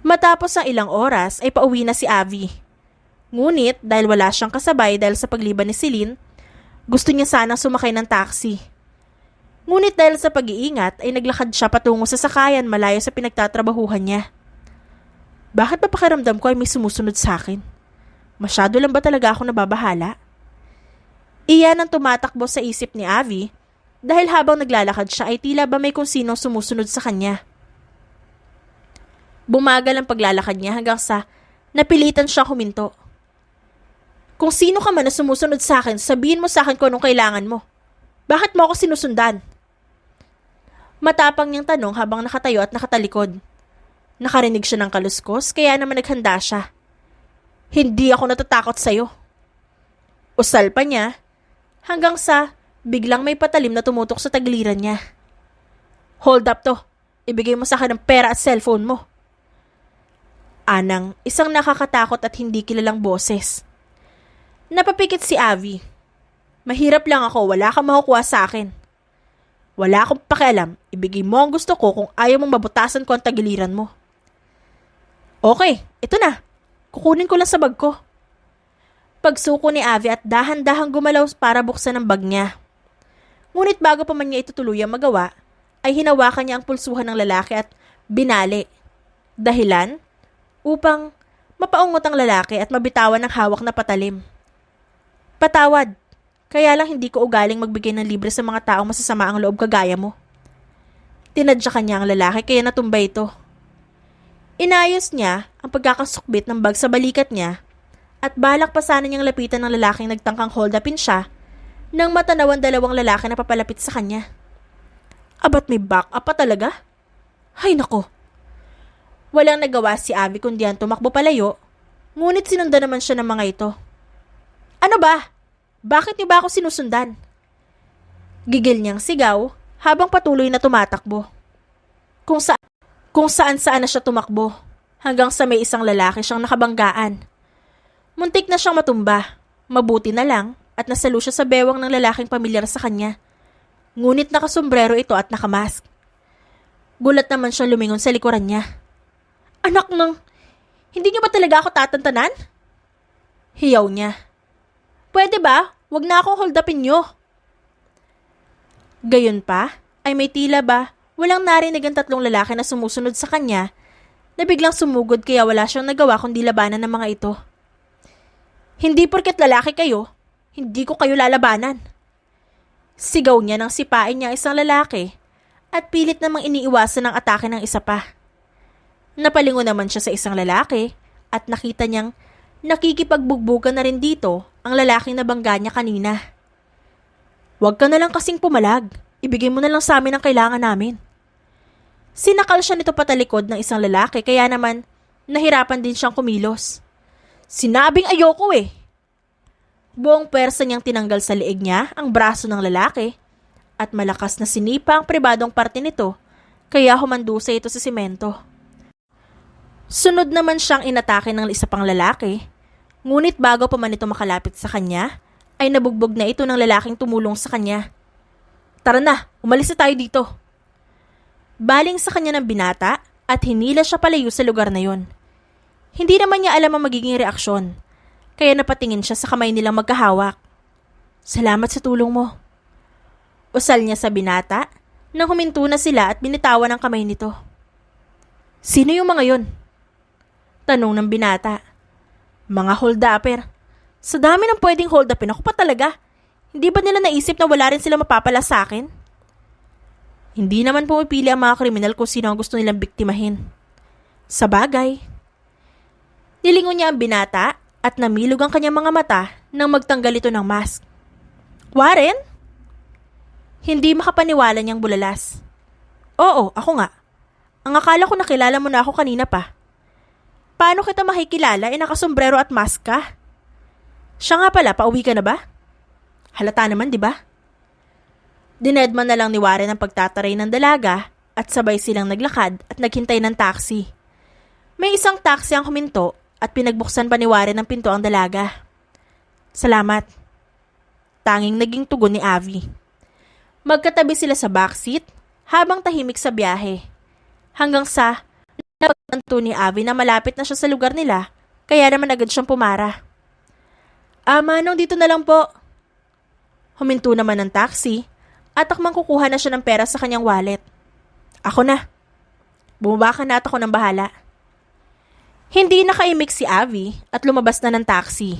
Matapos ang ilang oras ay pauwi na si Avi. Ngunit dahil wala siyang kasabay dahil sa pagliban ni Celine, gusto niya sanang sumakay ng taxi. Ngunit dahil sa pag-iingat ay naglakad siya patungo sa sakayan malayo sa pinagtatrabahuhan niya. Bakit ba pakiramdam ko ay may sumusunod sa akin? Masyado lang ba talaga ako nababahala? Iyan ang tumatakbo sa isip ni Avi dahil habang naglalakad siya ay tila ba may kung sinong sumusunod sa kanya. Bumagal ang paglalakad niya hanggang sa napilitan siya huminto. Kung sino ka man na sumusunod sa akin, sabihin mo sa akin kung anong kailangan mo. Bakit mo ako sinusundan? Matapang niyang tanong habang nakatayo at nakatalikod. Nakarinig siya ng kaluskos kaya naman naghanda siya. Hindi ako natatakot sa'yo. Usal pa niya hanggang sa biglang may patalim na tumutok sa tagiliran niya. Hold up to. Ibigay mo sa akin ng pera at cellphone mo. Anang isang nakakatakot at hindi kilalang boses. Napapikit si Avi. Mahirap lang ako, wala kang makukuha sa akin. Wala akong pakialam, ibigay mo ang gusto ko kung ayaw mong mabutasan ko ang tagiliran mo. Okay, ito na. Kukunin ko lang sa bag ko. Pagsuko ni Avi at dahan-dahang gumalaw para buksan ang bag niya. Ngunit bago pa man niya ito tuluyang magawa, ay hinawakan niya ang pulsuhan ng lalaki at binali. Dahilan? Upang mapaungot ang lalaki at mabitawan ng hawak na patalim. Patawad. Kaya lang hindi ko ugaling magbigay ng libre sa mga taong masasama ang loob kagaya mo. Tinadya kanya ang lalaki kaya natumbay ito. Inayos niya ang pagkakasukbit ng bag sa balikat niya at balak pa sana niyang lapitan ng lalaking nagtangkang hold upin siya nang matanaw ang dalawang lalaki na papalapit sa kanya. Abat may back up pa talaga? Hay nako. Walang nagawa si Abby kundi ang tumakbo palayo, ngunit sinundan naman siya ng mga ito. Ano ba? Bakit niyo ba ako sinusundan? Gigil niyang sigaw habang patuloy na tumatakbo. Kung saan-saan na siya tumakbo, hanggang sa may isang lalaki siyang nakabanggaan. Muntik na siyang matumba, mabuti na lang at nasalo siya sa bewang ng lalaking pamilyar sa kanya. Ngunit nakasombrero ito at nakamask. Gulat naman siya lumingon sa likuran niya. Anak ng, hindi niyo ba talaga ako tatantanan? Hiyaw niya. Pwede ba? Huwag na akong hold upin niyo. Gayon pa, ay may tila ba walang narinig ang tatlong lalaki na sumusunod sa kanya na biglang sumugod kaya wala siyang nagawa kundi labanan ng mga ito. Hindi porket lalaki kayo, hindi ko kayo lalabanan. Sigaw niya nang sipain niya isang lalaki at pilit namang iniiwasan ang atake ng isa pa. Napalingon naman siya sa isang lalaki at nakita niyang nakikipagbugbugkan na rin dito ang lalaking nabangga niya kanina. Huwag ka na lang kasing pumalag. Ibigay mo na lang sa amin ang kailangan namin. Sinakal siya nito patalikod ng isang lalaki kaya naman nahirapan din siyang kumilos. Sinabing ayoko eh. Buong pwersa niyang tinanggal sa leeg niya ang braso ng lalaki at malakas na sinipa ang pribadong parte nito kaya humandusay ito sa simento. Sunod naman siyang inatake ng isa pang lalaki, ngunit bago pa man ito makalapit sa kanya, ay nabugbog na ito ng lalaking tumulong sa kanya. Tara na, umalis na tayo dito. Baling sa kanya ng binata at hinila siya palayo sa lugar na yon. Hindi naman niya alam ang magiging reaksyon, kaya napatingin siya sa kamay nilang magkahawak. Salamat sa tulong mo. Usal niya sa binata nang huminto na sila at binitawan ang kamay nito. Sino yung mga yon? Tanong ng binata. Mga hold-upper. Sa dami ng pwedeng hold-upin, ako pa talaga. Hindi ba nila naisip na wala rin sila mapapala sa akin? Hindi naman pumipili ang mga kriminal kung sino ang gusto nilang biktimahin. Sa bagay. Nilingon niya ang binata at namilog ang kanyang mga mata nang magtanggal ito ng mask. Warren? Hindi makapaniwala niyang bulalas. Oo, ako nga. Ang akala ko nakilala mo na ako kanina pa. Paano kita makikilala nakasombrero at mask ka? Siya nga pala, pauwi ka na ba? Halata naman, di ba? Dinedman na lang ni Warren ang pagtataray ng dalaga at sabay silang naglakad at naghintay ng taxi. May isang taxi ang huminto at pinagbuksan pa ni Warren ang pinto ang dalaga. Salamat. Tanging naging tugon ni Avi. Magkatabi sila sa backseat habang tahimik sa biyahe. Hanggang sa napagtanto ni Avi na malapit na siya sa lugar nila kaya naman agad siyang pumara. Manong dito na lang po. Huminto naman ng taxi at akmang kukuha na siya ng pera sa kanyang wallet. Ako na. Bumaba ka na at ako nang bahala. Hindi nakaimik si Avi at lumabas na ng taxi.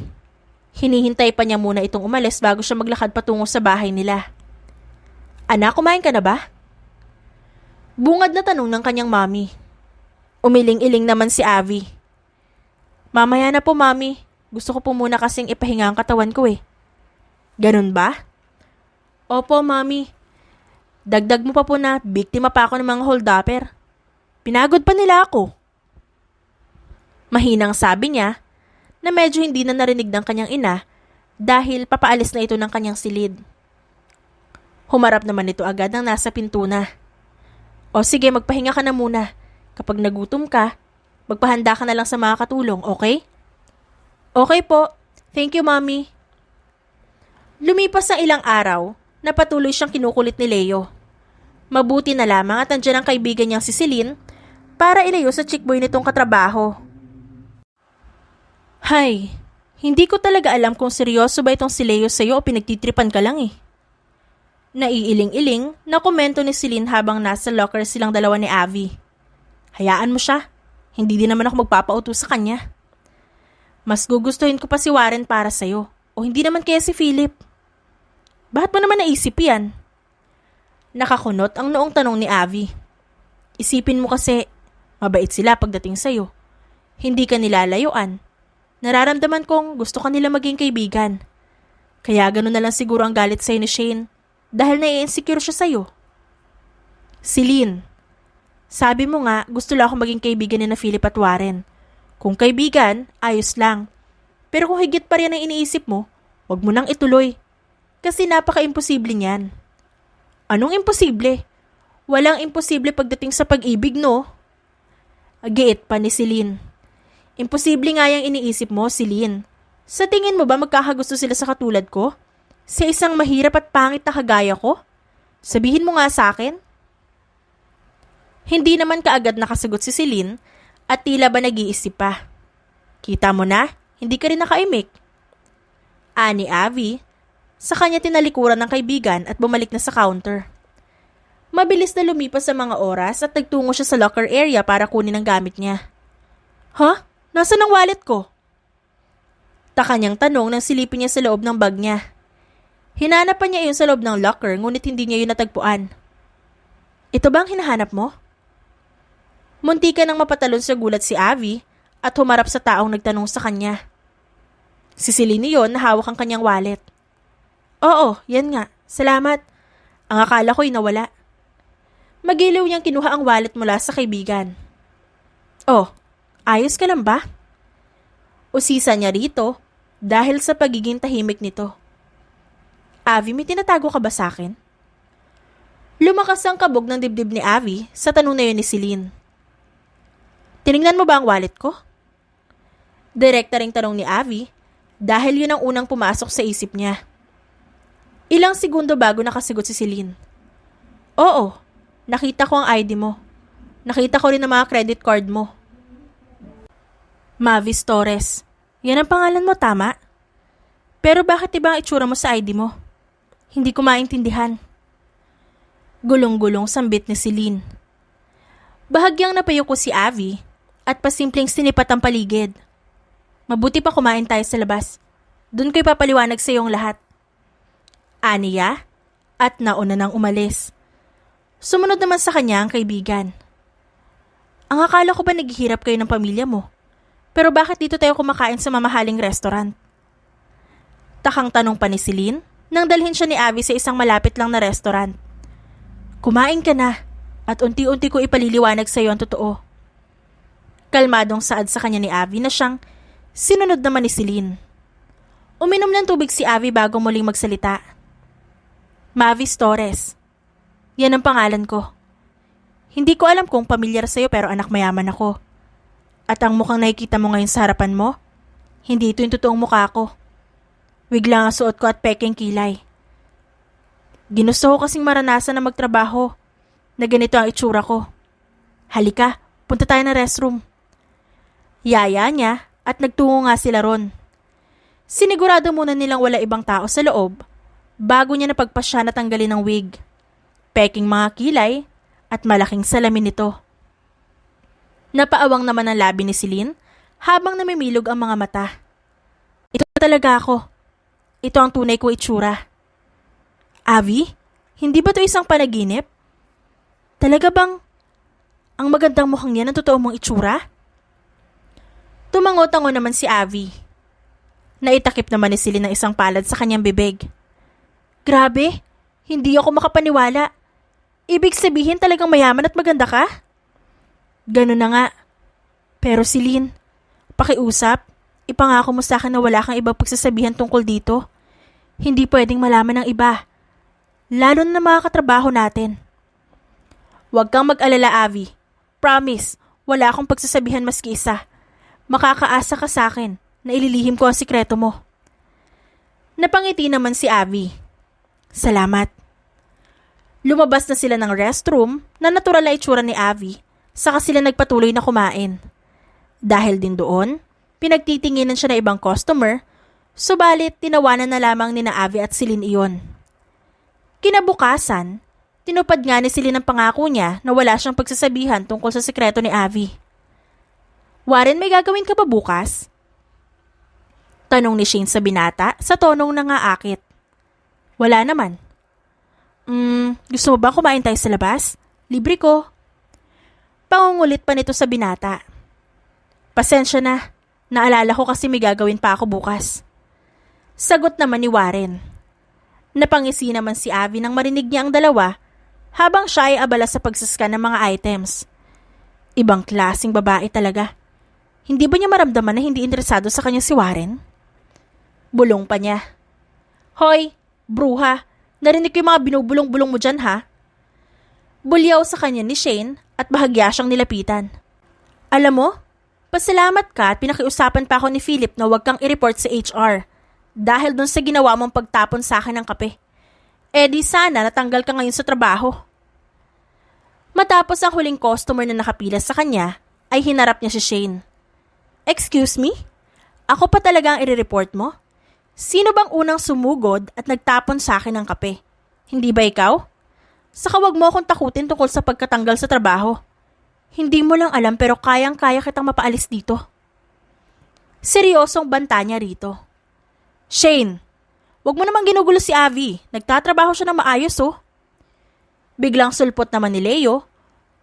Hinihintay pa niya muna itong umalis bago siya maglakad patungo sa bahay nila. Anak, kumain ka na ba? Bungad na tanong ng kanyang mami. Umiling-iling naman si Avi. Mamaya na po, mami. Gusto ko po muna kasing ipahinga ang katawan ko eh. Ganun ba? Opo, mami. Dagdag mo pa po na biktima pa ako ng mga hold-upper. Pinagod pa nila ako. Mahinang sabi niya na medyo hindi na narinig ng kanyang ina dahil papaalis na ito ng kanyang silid. Humarap naman ito agad nang nasa pinto na. O sige, magpahinga ka na muna. Kapag nagutom ka, magpahanda ka na lang sa mga katulong, okay? Okay po. Thank you, Mommy. Lumipas ang ilang araw na patuloy siyang kinukulit ni Leo. Mabuti na lamang at nandiyan ang kaibigan niyang si Celine para ilayo sa chickboy nitong katrabaho. Hay, hindi ko talaga alam kung seryoso ba itong si Leo sa'yo o pinagtitripan ka lang eh. Naiiling-iling na komento ni Celine habang nasa locker silang dalawa ni Avi. Hayaan mo siya. Hindi din naman ako magpapautos sa kanya. Mas gugustuhin ko pa si Warren para sa'yo. O hindi naman kaya si Philip. Bakit mo naman naisip yan? Nakakunot ang noong tanong ni Avi. Isipin mo kasi, mabait sila pagdating sa'yo. Hindi ka nilalayuan. Nararamdaman kong gusto ka nila maging kaibigan. Kaya gano'n na lang siguro ang galit sa'yo ni Shane. Dahil nai-insecure siya sa'yo. Celine, sabi mo nga gusto lang ako maging kaibigan ni na Philip at Warren. Kung kaibigan, ayos lang. Pero kung higit pa rin ang iniisip mo, wag mo nang ituloy. Kasi napaka-imposible niyan. Anong imposible? Walang imposible pagdating sa pag-ibig, no? Agiit pa ni Celine. Imposible nga yung iniisip mo, Celine. Sa tingin mo ba magkakagusto sila sa katulad ko? Sa isang mahirap at pangit na kagaya ko? Sabihin mo nga sa akin. Hindi naman kaagad nakasagot si Celine at tila ba nag-iisip pa. Kita mo na, hindi ka rin nakaimik. Ani Avi, sa kanya tinalikuran ng kaibigan at bumalik na sa counter. Mabilis na lumipas sa mga oras at nagtungo siya sa locker area para kunin ang gamit niya. Huh? Nasaan ang wallet ko? Taka niyang tanong nang silipin niya sa loob ng bag niya. Hinanapan niya iyon sa loob ng locker ngunit hindi niya yun natagpuan. Ito ba ang hinahanap mo? Munti ka nang mapatalon sa gulat si Avi at humarap sa taong nagtanong sa kanya. Si Celine yun na hawak ang kanyang wallet. Oo, yan nga. Salamat. Ang akala ko'y nawala. Magiliw niyang kinuha ang wallet mula sa kaibigan. Oh, ayos ka lang ba? Usisa niya rito dahil sa pagiging tahimik nito. Avi, may tinatago ka ba sa akin? Lumakas ang kabog ng dibdib ni Avi sa tanong na yun ni Celine. Tiningnan mo ba ang wallet ko? Direkta ring tanong ni Avi dahil yun ang unang pumasok sa isip niya. Ilang segundo bago nakasigot si Celine. Oo, nakita ko ang ID mo. Nakita ko rin ang mga credit card mo. Mavis Torres. Yan ang pangalan mo, tama? Pero bakit iba ang itsura mo sa ID mo? Hindi ko maintindihan. Gulong-gulong sambit ni Celine. Bahagyang napayuko si Avi at pasimpleng sinipat ang paligid. Mabuti pa kumain tayo sa labas. Doon ko'y papaliwanag sa iyong lahat. Aniya at nauna nang umalis. Sumunod naman sa kanya ang kaibigan. Ang akala ko ba naghihirap kayo ng pamilya mo? Pero bakit dito tayo kumakain sa mamahaling restaurant? Takang tanong pa ni Celine nang dalhin siya ni Avi sa isang malapit lang na restaurant. Kumain ka na at unti-unti ko ipaliliwanag sa iyo ang totoo. Kalmadong saad sa kanya ni Avi na siyang sinunod naman ni Celine. Uminom ng tubig si Avi bago muling magsalita. Mavis Torres. Yan ang pangalan ko. Hindi ko alam kung pamilyar sa'yo pero anak mayaman ako. At ang mukhang nakikita mo ngayon sa harapan mo, hindi ito yung totoong mukha ko. Wigla ang suot ko at peking kilay. Ginusto ko kasing maranasan na magtrabaho na ganito ang itsura ko. Halika, punta tayo na restroom. Yaya niya at nagtungo nga sila ron. Sinigurado muna nilang wala ibang tao sa loob bago niya napagpasya na tanggalin ang wig, peking mga kilay at malaking salamin nito. Napaawang naman ang labi ni Celine habang namimilog ang mga mata. Ito talaga ako. Ito ang tunay ko itsura. Avi, hindi ba ito isang panaginip? Talaga bang ang magandang mukhang yan ang totoo mong itsura? Tumango-tango naman si Avi. Naitakip naman ni Celine ng isang palad sa kanyang bibig. Grabe, hindi ako makapaniwala. Ibig sabihin talagang mayaman at maganda ka? Ganun na nga. Pero Celine, pakiusap, ipangako mo sa akin na wala kang ibang pagsasabihan tungkol dito. Hindi pwedeng malaman ng iba. Lalo na mga katrabaho natin. Huwag kang mag-alala, Avi. Promise, wala akong pagsasabihan maski isa. Makakaasa ka sa akin na ililihim ko ang sikreto mo. Napangiti naman si Avi. Salamat. Lumabas na sila ng restroom na natural na itsura ni Avi, saka sila nagpatuloy na kumain. Dahil din doon, pinagtitinginan siya ng ibang customer, subalit tinawanan na lamang ni na Avi at Celine iyon. Kinabukasan, tinupad nga ni Celine ang pangako niya na wala siyang pagsasabihan tungkol sa sikreto ni Avi. Warren, may gagawin ka ba bukas? Tanong ni Shane sa binata sa tonong nangaakit. Wala naman. Gusto mo ba kumain tayo sa labas? Libre ko. Pangungulit pa nito sa binata. Pasensya na. Naalala ko kasi may gagawin pa ako bukas. Sagot naman ni Warren. Napangisi naman si Avi nang marinig niya ang dalawa habang siya ay abala sa pagsascan ng mga items. Ibang klaseng babae talaga. Hindi ba niya maramdaman na hindi interesado sa kanya si Warren? Bulong pa niya. Hoy, bruha, narinig ko yung mga binubulong-bulong mo dyan ha? Bulyaw sa kanya ni Shane at bahagya siyang nilapitan. Alam mo, pasalamat ka at pinakiusapan pa ako ni Philip na huwag kang i-report sa HR dahil dun sa ginawa mong pagtapon sa akin ng kape. Eh di sana natanggal ka ngayon sa trabaho. Matapos ang huling customer na nakapila sa kanya, ay hinarap niya si Shane. Excuse me? Ako pa talaga ang i-report mo? Sino bang unang sumugod at nagtapon sa akin ng kape? Hindi ba ikaw? Saka wag mo akong takutin tungkol sa pagkatanggal sa trabaho. Hindi mo lang alam pero kayang-kaya kitang mapaalis dito. Seryosong banta niya rito. Shane, wag mo namang ginugulo si Avi. Nagtatrabaho siya ng maayos oh. Biglang sulpot naman ni Leo,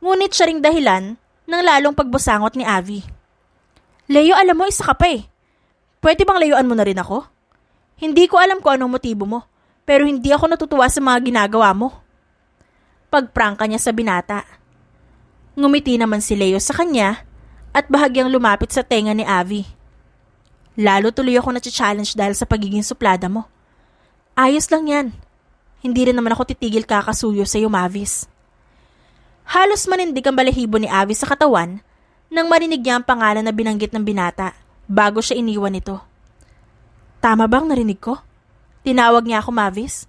ngunit siya ring dahilan ng lalong pagbusangot ni Avi. Leo, alam mo, isa ka pa eh. Pwede bang layuan mo na rin ako? Hindi ko alam kung anong motibo mo, pero hindi ako natutuwa sa mga ginagawa mo. Pagprangka niya sa binata. Ngumiti naman si Leo sa kanya at bahagyang lumapit sa tenga ni Avi. Lalo tuloy ako na-challenge dahil sa pagiging suplada mo. Ayos lang yan. Hindi rin naman ako titigil kakasuyo sa iyo, Mavis. Halos manindig ang balahibo ni Avi sa katawan nang marinig niya ang pangalan na binanggit ng binata bago siya iniwan ito. Tama bang narinig ko? Tinawag niya ako Mavis.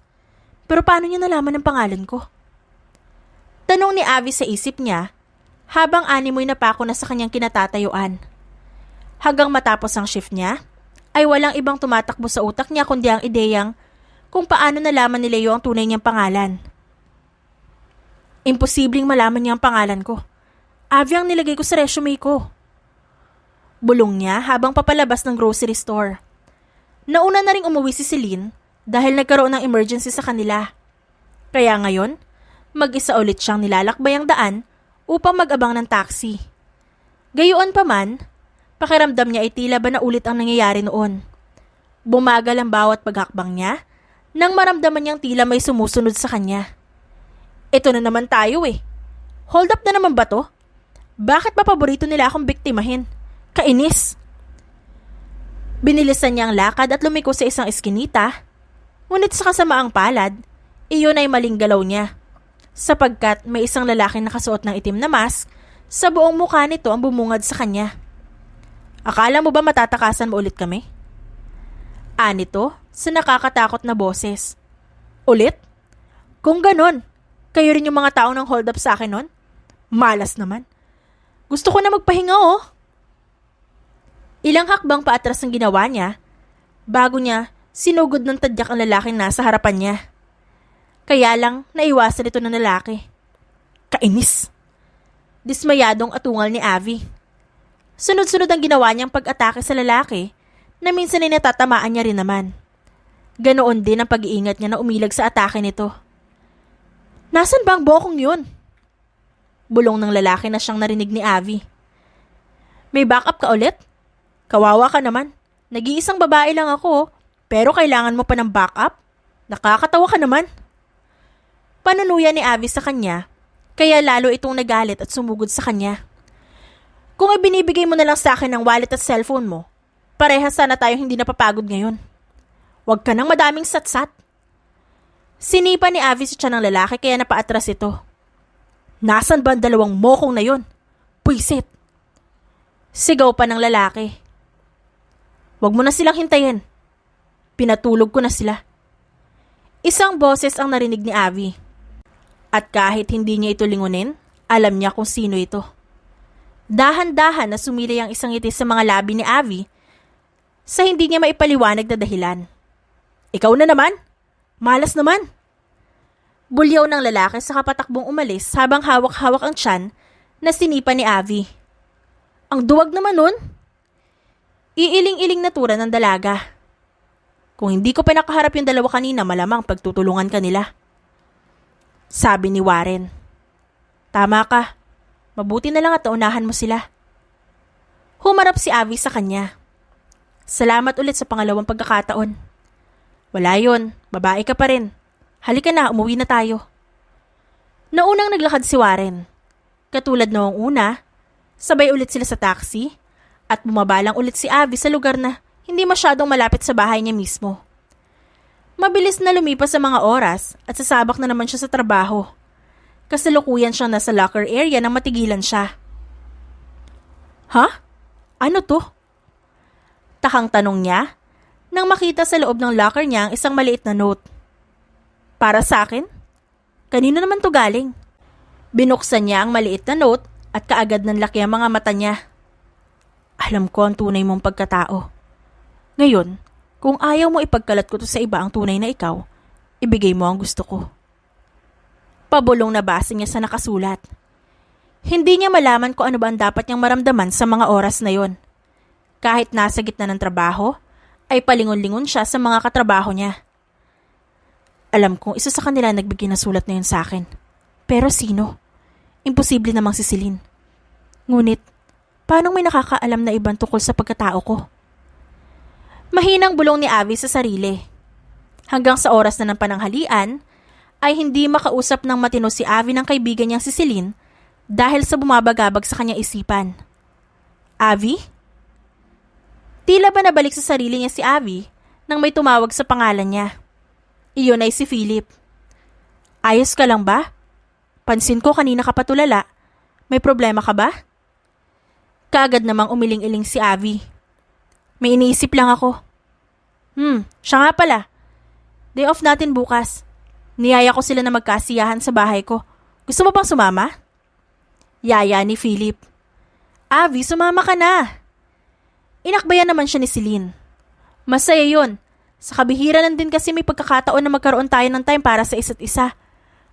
Pero paano niya nalaman ang pangalan ko? Tanong ni Avi sa isip niya habang animoy napako na sa kanyang kinatatayuan. Hanggang matapos ang shift niya, ay walang ibang tumatakbo sa utak niya kundi ang ideyang kung paano nalaman ni Leo ang tunay niyang pangalan. Imposibleng malaman niya ang pangalan ko. Avi ang nilagay ko sa resume ko. Bulong niya habang papalabas ng grocery store. Nauna na ring umuwi si Celine dahil nagkaroon ng emergency sa kanila. Kaya ngayon, mag-isa ulit siyang nilalakbay ang daan upang mag-abang ng taxi. Gayoon pa man, pakiramdam niya ay tila ba na ulit ang nangyayari noon. Bumagal ang bawat paghakbang niya nang maramdaman niyang tila may sumusunod sa kanya. Ito na naman tayo eh. Hold up na naman ba to? Bakit ba paborito nila akong biktimahin? Kainis! Binilisan niya ang lakad at lumiko sa isang eskinita. Ngunit sa kasamaang palad, iyon ay maling galaw niya. Sapagkat may isang lalaking nakasuot ng itim na mask, sa buong mukha nito ang bumungad sa kanya. Akala mo ba matatakasan mo ulit kami? Anito sa nakakatakot na boses. Ulit? Kung ganon, kayo rin yung mga tao ng hold up sa akin nun? Malas naman. Gusto ko na magpahinga oh. Ilang hakbang paatras ang ginawa niya, bago niya sinugod ng tadyak ang lalaking nasa harapan niya. Kaya lang naiwasan ito ng lalaki. Kainis! Dismayadong atungal ni Avi. Sunod-sunod ang ginawa niyang pag-atake sa lalaki na minsan ay natatamaan niya rin naman. Ganoon din ang pag-iingat niya na umilag sa atake nito. Nasaan ba ang bokong yun? Bulong ng lalaki na siyang narinig ni Avi. May backup ka ulit? Kawawa ka naman. Nag-iisang babae lang ako, pero kailangan mo pa ng backup? Nakakatawa ka naman. Panunuya ni Avi sa kanya, kaya lalo itong nagalit at sumugod sa kanya. Kung ibinibigay mo na lang sa akin ang wallet at cellphone mo, parehas sana tayo hindi napapagod ngayon. Huwag ka nang madaming satsat. Sinipa ni Avi sa tiyan ng lalaki kaya napaatras ito. Nasaan ba ang dalawang mokong na yon? Puisit! Sigaw pa ng lalaki. Huwag mo na silang hintayin. Pinatulog ko na sila. Isang boses ang narinig ni Avi. At kahit hindi niya ito lingunin, alam niya kung sino ito. Dahan-dahan na sumilay ang isang ngiti sa mga labi ni Avi sa hindi niya maipaliwanag na dahilan. Ikaw na naman? Malas naman! Bulyaw ng lalaki sa kapatakbong umalis habang hawak-hawak ang tiyan na sinipa ni Avi. Ang duwag naman nun. Iiling-iling na tura ng dalaga. Kung hindi ko pa nakaharap yung dalawa kanina, malamang pagtutulungan ka nila. Sabi ni Warren. Tama ka. Mabuti na lang at naunahan mo sila. Humarap si Avi sa kanya. Salamat ulit sa pangalawang pagkakataon. Wala yun, babae ka pa rin. Halika na, umuwi na tayo. Naunang naglakad si Warren. Katulad noong una, sabay ulit sila sa taxi at bumabalang ulit si Avi sa lugar na hindi masyadong malapit sa bahay niya mismo. Mabilis na lumipas sa mga oras at sasabak na naman siya sa trabaho. Kasalukuyan siyang nasa locker area nang matigilan siya. Ha? Ano to? Takang tanong niya nang makita sa loob ng locker niya ang isang maliit na note. Para sa akin? Kanino naman to galing? Binuksan niya ang maliit na note at kaagad nanlaki ang mga mata niya. Alam ko ang tunay mong pagkatao. Ngayon, kung ayaw mo ipagkalat ko to sa iba ang tunay na ikaw, ibigay mo ang gusto ko. Pabulong na basa niya sa nakasulat. Hindi niya malaman kung ano ba ang dapat niyang maramdaman sa mga oras na yon. Kahit nasa gitna ng trabaho, ay palingon-lingon siya sa mga katrabaho niya. Alam kong isa sa kanila nagbigay ng sulat na yun sa akin. Pero sino? Imposible namang si Celine. Ngunit, paano may nakakaalam na ibang tungkol sa pagkatao ko? Mahinang bulong ni Avi sa sarili. Hanggang sa oras na ng pananghalian, ay hindi makausap ng matino si Avi ng kaibigan niyang si Celine dahil sa bumabagabag sa kanyang isipan. Avi? Tila ba nabalik sa sarili niya si Avi nang may tumawag sa pangalan niya. Iyon ay si Philip. Ayos ka lang ba? Pansin ko kanina ka patulala. May problema ka ba? Kaagad namang umiling-iling si Avi. May iniisip lang ako. Siya nga pala. Day off natin bukas. Niyaya ko sila na magkasiyahan sa bahay ko. Gusto mo bang sumama? Yaya ni Philip. Avi, sumama ka na. Inakbayan naman siya ni Celine. Masaya yun. Sa kabihiran din kasi may pagkakataon na magkaroon tayo ng time para sa isa't isa.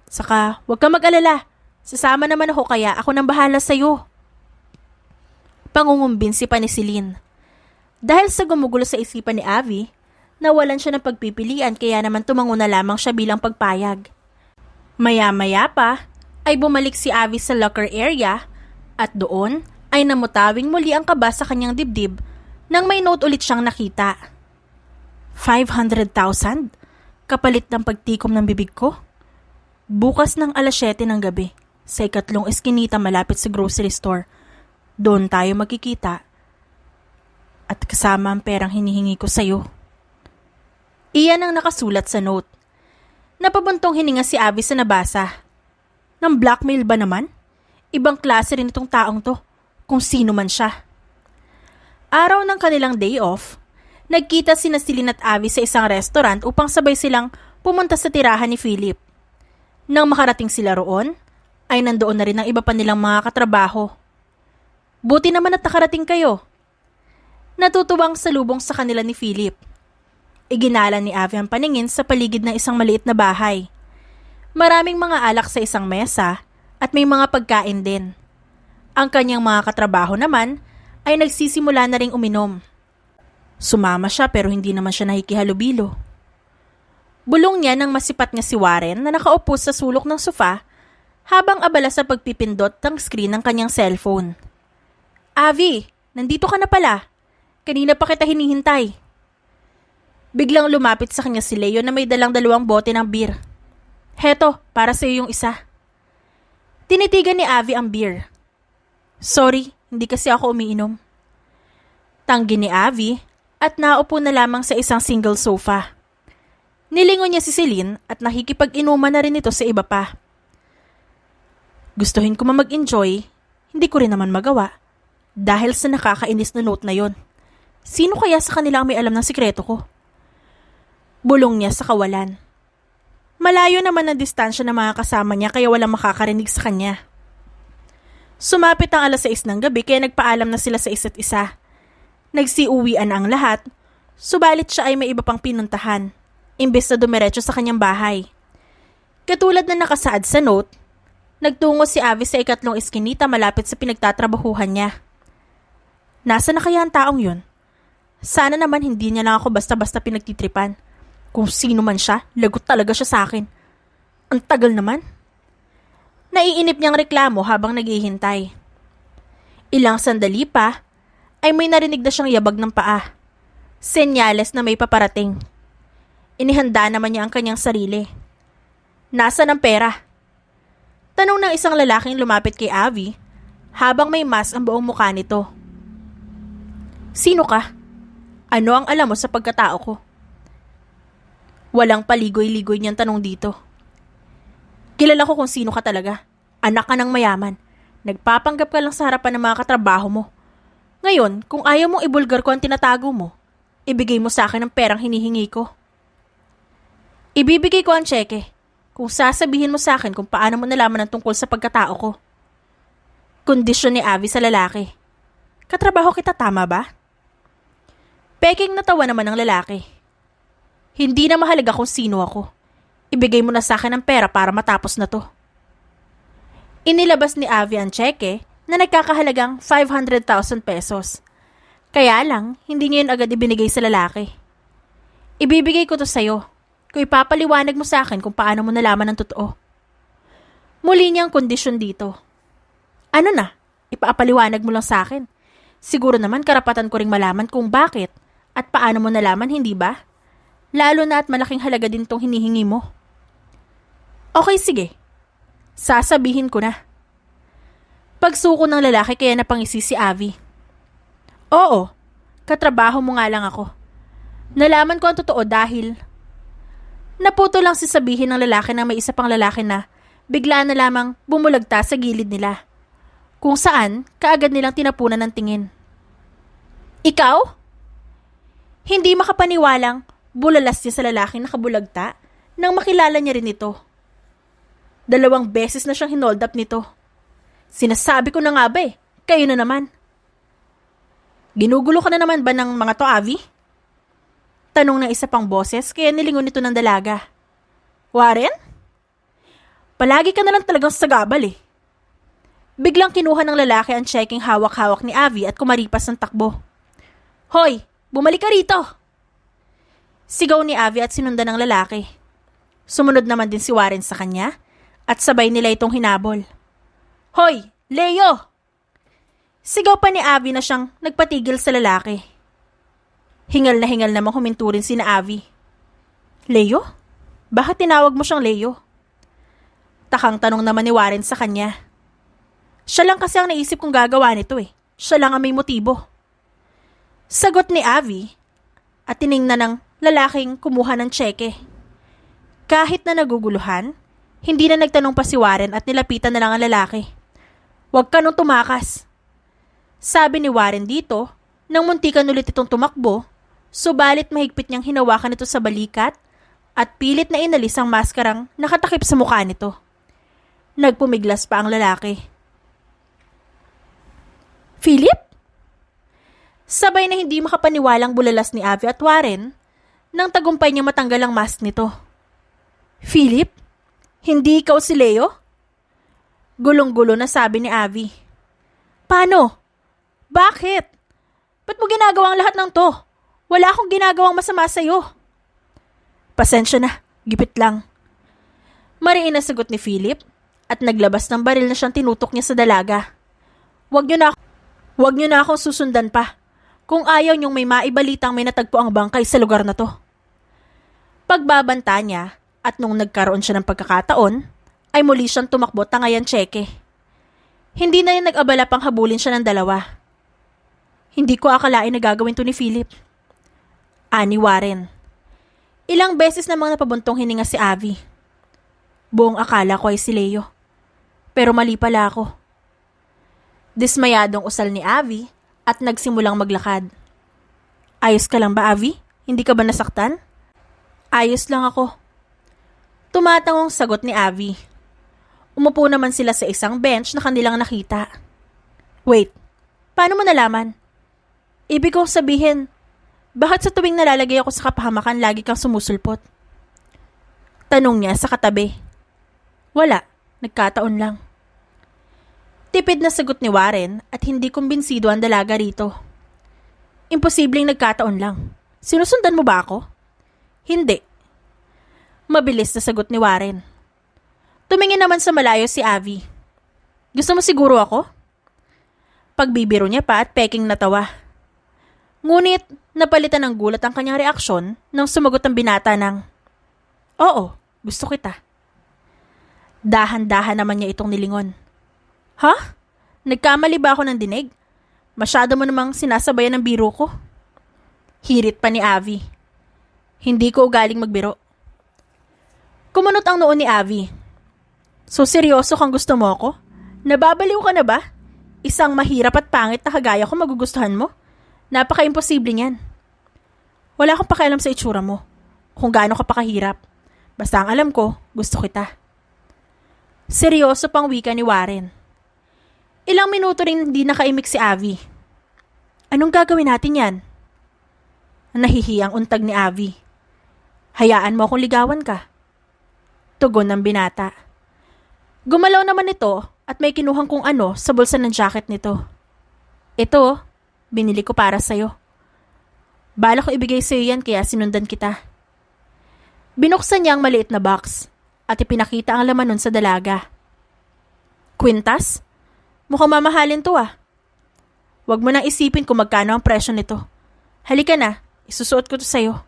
Saka, huwag kang mag-alala. Sasama naman ako kaya ako nang bahala sa'yo. Pangungumbinsi pa ni Celine. Dahil sa gumugulo sa isipan ni Avi, nawalan siya ng pagpipilian kaya naman tumango na lamang siya bilang pagpayag. Maya-maya pa ay bumalik si Avi sa locker area at doon ay namutawing muli ang kaba sa kanyang dibdib nang may note ulit siyang nakita. 500,000? Kapalit ng pagtikom ng bibig ko? Bukas ng 7:00 ng gabi sa ikatlong eskinita malapit sa grocery store. Doon tayo magkikita at kasama ang perang hinihingi ko sa'yo. Iyan ang nakasulat sa note. Napabuntong hininga si Avi sa nabasa. Nang blackmail ba naman? Ibang klase rin itong taong to, kung sino man siya. Araw ng kanilang day off, nagkita sina Celine at Avi sa isang restaurant upang sabay silang pumunta sa tirahan ni Philip. Nang makarating sila roon, ay nandoon na rin ang iba pa nilang mga katrabaho. Buti naman at nakarating kayo. Natutuwang salubong sa kanila ni Philip. Iginala ni Avi ang paningin sa paligid ng isang maliit na bahay. Maraming mga alak sa isang mesa at may mga pagkain din. Ang kanyang mga katrabaho naman ay nagsisimula na ring uminom. Sumama siya pero hindi naman siya nakikihalubilo. Bulong niya nang masipat niya si Warren na nakaupo sa sulok ng sofa habang abala sa pagpipindot ng screen ng kanyang cellphone. Avi, nandito ka na pala. Kanina pa kita hinihintay. Biglang lumapit sa kanya si Leo na may dalang 2 bote ng beer. Heto, para sa iyo yung isa. Tinitigan ni Avi ang beer. Sorry, hindi kasi ako umiinom. Tanggi ni Avi at naupo na lamang sa isang single sofa. Nilingon niya si Celine at nakikipag-inuman na rin ito sa iba pa. Gustuhin ko mag-enjoy, hindi ko rin naman magawa. Dahil sa nakakainis na note na yon. Sino kaya sa kanila ang may alam ng sikreto ko? Bulong niya sa kawalan. Malayo naman ang distansya ng mga kasama niya kaya walang makakarinig sa kanya. Sumapit ang 6:00 ng gabi kaya nagpaalam na sila sa isa't isa. Nagsiuwian ang lahat, subalit siya ay may iba pang pinuntahan, imbes na dumiretso sa kanyang bahay. Katulad na nakasaad sa note, nagtungo si Avi sa ikatlong eskinita malapit sa pinagtatrabahuhan niya. Nasa na kaya ang taong yun? Sana naman hindi niya lang ako basta-basta pinagtitripan. Kung sino man siya, lagot talaga siya sa akin. Ang tagal naman. Naiinip niyang reklamo habang naghihintay. Ilang sandali pa, ay may narinig na siyang yabag ng paa. Senyales na may paparating. Inihanda naman niya ang kanyang sarili. Nasaan ang pera? Tanong ng isang lalaking lumapit kay Avi habang may mask ang buong mukha nito. Sino ka? Ano ang alam mo sa pagkatao ko? Walang paligoy-ligoy niyang tanong dito. Kilala ko kung sino ka talaga. Anak ka ng mayaman. Nagpapanggap ka lang sa harapan ng mga katrabaho mo. Ngayon, kung ayaw mong ibulgar ko ang tinatago mo, ibigay mo sa akin ang perang hinihingi ko. Ibibigay ko ang tseke kung sasabihin mo sa akin kung paano mo nalaman ang tungkol sa pagkatao ko. Kondisyon ni Avi sa lalaki. Katrabaho kita, tama ba? Peking natawa naman ng lalaki. Hindi na mahalaga kung sino ako. Ibigay mo na sa akin ang pera para matapos na to. Inilabas ni Avi ang tseke na nagkakahalagang 500,000 pesos. Kaya lang, hindi niya yun agad ibinigay sa lalaki. Ibibigay ko to sa'yo kung ipapaliwanag mo sa akin kung paano mo nalaman ang totoo. Muli niyang kondisyon dito. Ano na? Ipapaliwanag mo lang sa akin. Siguro naman karapatan ko ring malaman kung bakit at paano mo nalaman, hindi ba? Lalo na at malaking halaga din tong hinihingi mo. Okay, sige. Sasabihin ko na. Pagsuko ng lalaki kaya napangisi si Avi. Oo, katrabaho mo nga lang ako. Nalaman ko ang totoo dahil naputo lang si sabihin ng lalaki na may isa pang lalaki na bigla na lamang bumulagta sa gilid nila. Kung saan, kaagad nilang tinapunan ng tingin. Ikaw? Hindi makapaniwalang bulalas niya sa lalaking nakabulagta nang makilala niya rin ito. 2 beses na siyang hinold up nito. Sinasabi ko na nga ba kayo na naman. Ginugulo ka na naman ba ng mga to, Avi? Tanong ng isa pang boses kaya nilingon nito ng dalaga. Warren? Palagi ka na lang talagang sagabal Biglang kinuha ng lalaki ang checking hawak-hawak ni Avi at kumaripas ng takbo. Hoy, bumalik ka rito! Sigaw ni Avi at sinundan ng lalaki. Sumunod naman din si Warren sa kanya at sabay nila itong hinabol. Hoy, Leo! Sigaw pa ni Avi na siyang nagpatigil sa lalaki. Hingal namang huminto rin si na Avi. Leo? Bakit tinawag mo siyang Leo? Takang tanong naman ni Warren sa kanya. Siya lang kasi ang naisip kong gagawa nito Siya lang ang may motibo. Sagot ni Avi at tiningnan ng lalaking kumuha ng tseke. Kahit na naguguluhan, hindi na nagtanong pa si Warren at nilapitan na lang ang lalaki. Huwag ka nung tumakas. Sabi ni Warren dito, nang muntikan ulit itong tumakbo, subalit mahigpit niyang hinawakan ito sa balikat at pilit na inalis ang maskarang nakatakip sa mukha nito. Nagpumiglas pa ang lalaki. Philip? Sabay na hindi makapaniwalang bulalas ni Avi at Warren nang tagumpay niya matanggal ang mask nito. Philip? Hindi ikaw si Leo? Gulong-gulo na sabi ni Avi. Paano? Bakit? Ba't mo ginagawa ang lahat ng to? Wala akong ginagawang masama sa'yo. Pasensya na, gipit lang. Mariin na sagot ni Philip at naglabas ng baril na siyang tinutok niya sa dalaga. Huwag niyo na akong susundan pa. Kung ayaw niyong may maibalitang may natagpo ang bangkay sa lugar na to. Pagbabanta niya at nung nagkaroon siya ng pagkakataon, ay muli siyang tumakbo tangayan tseke. Hindi na rin nag-abala pang habulin siya ng 2. Hindi ko akalain na gagawin to ni Philip. Ani Warren. Ilang beses namang napabuntong hininga si Avi. Buong akala ko ay si Leo. Pero mali pala ako. Dismayadong usal ni Avi at nagsimulang maglakad. Ayos ka lang ba, Avi? Hindi ka ba nasaktan? Ayos lang ako. Tumatangong sagot ni Avi. Umupo naman sila sa isang bench na kanilang nakita. Wait, paano mo nalaman? Ibig kong sabihin, bakit sa tuwing nalalagay ako sa kapahamakan lagi kang sumusulpot? Tanong niya sa katabi. Wala, nagkataon lang. Tipid na sagot ni Warren at hindi kumbinsido ang dalaga rito. Imposibleng nagkataon lang. Sinusundan mo ba ako? Hindi. Mabilis na sagot ni Warren. Tumingin naman sa malayo si Avi. Gusto mo siguro ako? Pagbibiro niya pa at peking natawa. Ngunit napalitan ng gulat ang kanyang reaksyon nang sumagot ang binata ng, Oo, gusto kita. Dahan-dahan naman niya itong nilingon. Ha? Nagkamali ba ako ng dinig? Masyado mo namang sinasabayan ng biro ko. Hirit pa ni Avi. Hindi ko ugaling magbiro. Kumunot ang noo ni Avi. So seryoso kang gusto mo ako? Nababaliw ka na ba? Isang mahirap at pangit na kagaya ko magugustuhan mo? Napaka-imposible niyan. Wala akong pakialam sa itsura mo. Kung gaano ka pa kahirap. Basta ang alam ko, gusto kita. Seryoso pang wika ni Warren. Ilang minuto rin hindi nakaimik si Avi. Anong gagawin natin yan? Nahihiyang untag ni Avi. Hayaan mo akong ligawan ka. Tugon ng binata. Gumalaw naman ito at may kinuhang kung ano sa bulsa ng jacket nito. Ito, binili ko para sa'yo. Bala ko ibigay sa'yo yan kaya sinundan kita. Binuksan niya ang maliit na box at ipinakita ang laman nun sa dalaga. Kwintas? Mukhang mamahalin to Huwag mo nang isipin kung magkano ang presyo nito. Halika na, isusuot ko to sa'yo.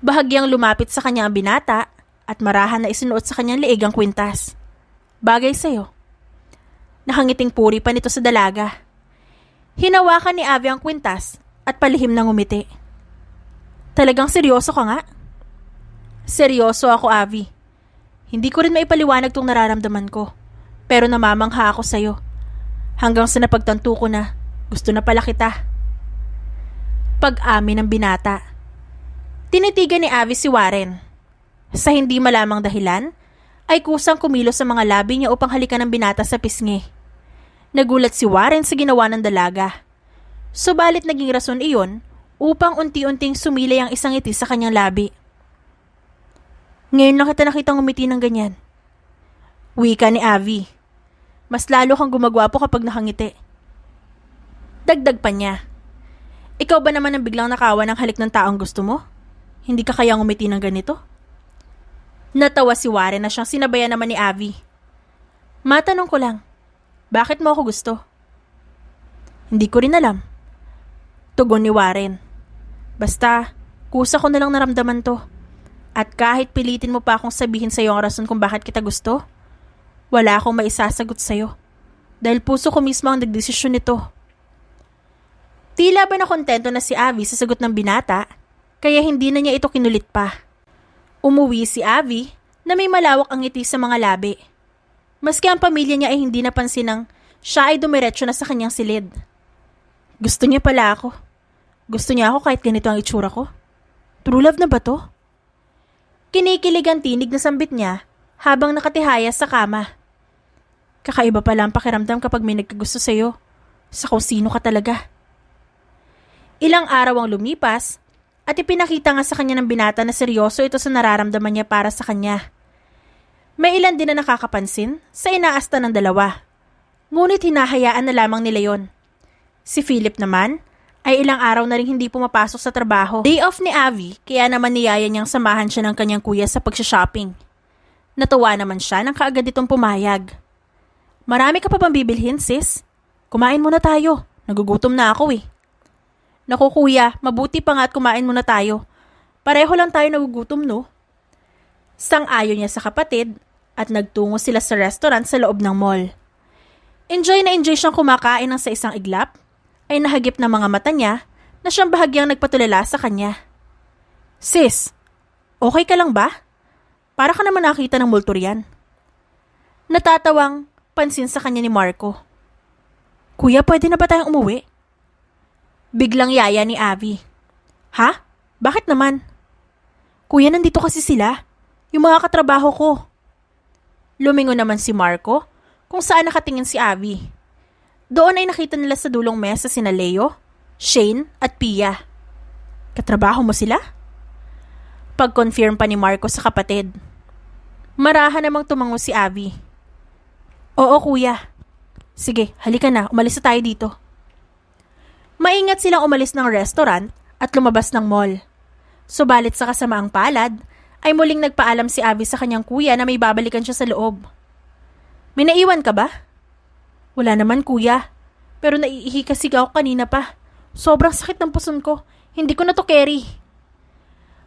Bahagyang lumapit sa kanya ang binata at marahan na isinuot sa kanyang leeg ang kwintas. Bagay sa'yo. Nakangiting puri pa nito sa dalaga. Hinawakan ni Abby ang kwintas at palihim na ngumiti. Talagang seryoso ka nga? Seryoso ako, Abby. Hindi ko rin maipaliwanag tong nararamdaman ko. Pero namamangha ako sa'yo. Hanggang sa napagtanto ko na gusto na pala kita. Pag-amin ng binata. Tinitigan ni Abby si Warren. Sa hindi malamang dahilan, ay kusang kumilos sa mga labi niya upang halikan ng binata sa pisngi. Nagulat si Warren sa ginawa ng dalaga. Subalit naging rason iyon upang unti-unting sumilay ang isang ngiti sa kanyang labi. Ngayon lang kita nakitang umiti ng ganyan. Wika ni Abby. Mas lalo kang gumagwapo kapag nakangiti. Dagdag pa niya. Ikaw ba naman ang biglang nakawa ng halik ng taong gusto mo? Hindi ka kayang umiti ng ganito? Natawa si Warren na siyang sinabayan naman ni Abby. Matanong ko lang, bakit mo ako gusto? Hindi ko rin alam. Tugon ni Warren. Basta, kusa ko na lang naramdaman to. At kahit pilitin mo pa akong sabihin sa iyo ang rason kung bakit kita gusto, wala akong maisasagot sa iyo. Dahil puso ko mismo ang nagdesisyon nito. Tila ba nakontento na si Abby sa sagot ng binata, kaya hindi na niya ito kinulit pa. Umuwi si Abby na may malawak ang ngiti sa mga labi. Maski ang pamilya niya ay hindi napansin nang siya ay dumiretso na sa kanyang silid. Gusto niya pala ako. Gusto niya ako kahit ganito ang itsura ko. True love na ba to? Kinikilig ang tinig na sambit niya habang nakatihaya sa kama. Kakaiba pala ang pakiramdam kapag may nagkagusto sa'yo. Sa kung sino ka talaga. Ilang araw ang lumipas at ipinakita nga sa kanya ng binata na seryoso ito sa nararamdaman niya para sa kanya. May ilan din na nakakapansin sa inaasta ng dalawa. Ngunit hinahayaan na lamang nila yon. Si Philip naman ay ilang araw na rin hindi pumapasok sa trabaho. Day off ni Abby, kaya naman niyaya niyang samahan siya ng kanyang kuya sa pagsha-shopping. Natuwa naman siya nang kaagad itong pumayag. Marami ka pa bang bibilhin, sis? Kumain muna tayo. Nagugutom na ako eh. Naku kuya, mabuti pa nga at kumain muna tayo. Pareho lang tayo nagugutom, no? Sang-ayon niya sa kapatid at nagtungo sila sa restaurant sa loob ng mall. Enjoy na enjoy siyang kumakain ng sa isang iglap, ay nahagip ng mga mata niya na siyang bahagyang nagpatulala sa kanya. Sis, okay ka lang ba? Para ka naman nakita ng multo riyan. Natatawang pansin sa kanya ni Marco. Kuya, pwede na ba tayong umuwi? Biglang yaya ni Abby. Ha? Bakit naman? Kuya, nandito kasi sila. Yung mga katrabaho ko. Lumingon naman si Marco kung saan nakatingin si Abby. Doon ay nakita nila sa dulong mesa sina Leo, Shane at Pia. Katrabaho mo sila? Pag-confirm pa ni Marco sa kapatid. Marahan namang tumango si Abby. Oo kuya. Sige, halika na, umalis na tayo dito. Maingat silang umalis ng restaurant at lumabas ng mall. Subalit sa kasamaang palad, ay muling nagpaalam si Abby sa kanyang kuya na may babalikan siya sa loob. May naiwan ka ba? Wala naman kuya, pero naiihi kasi ako kanina pa. Sobrang sakit ng puson ko, hindi ko na to carry.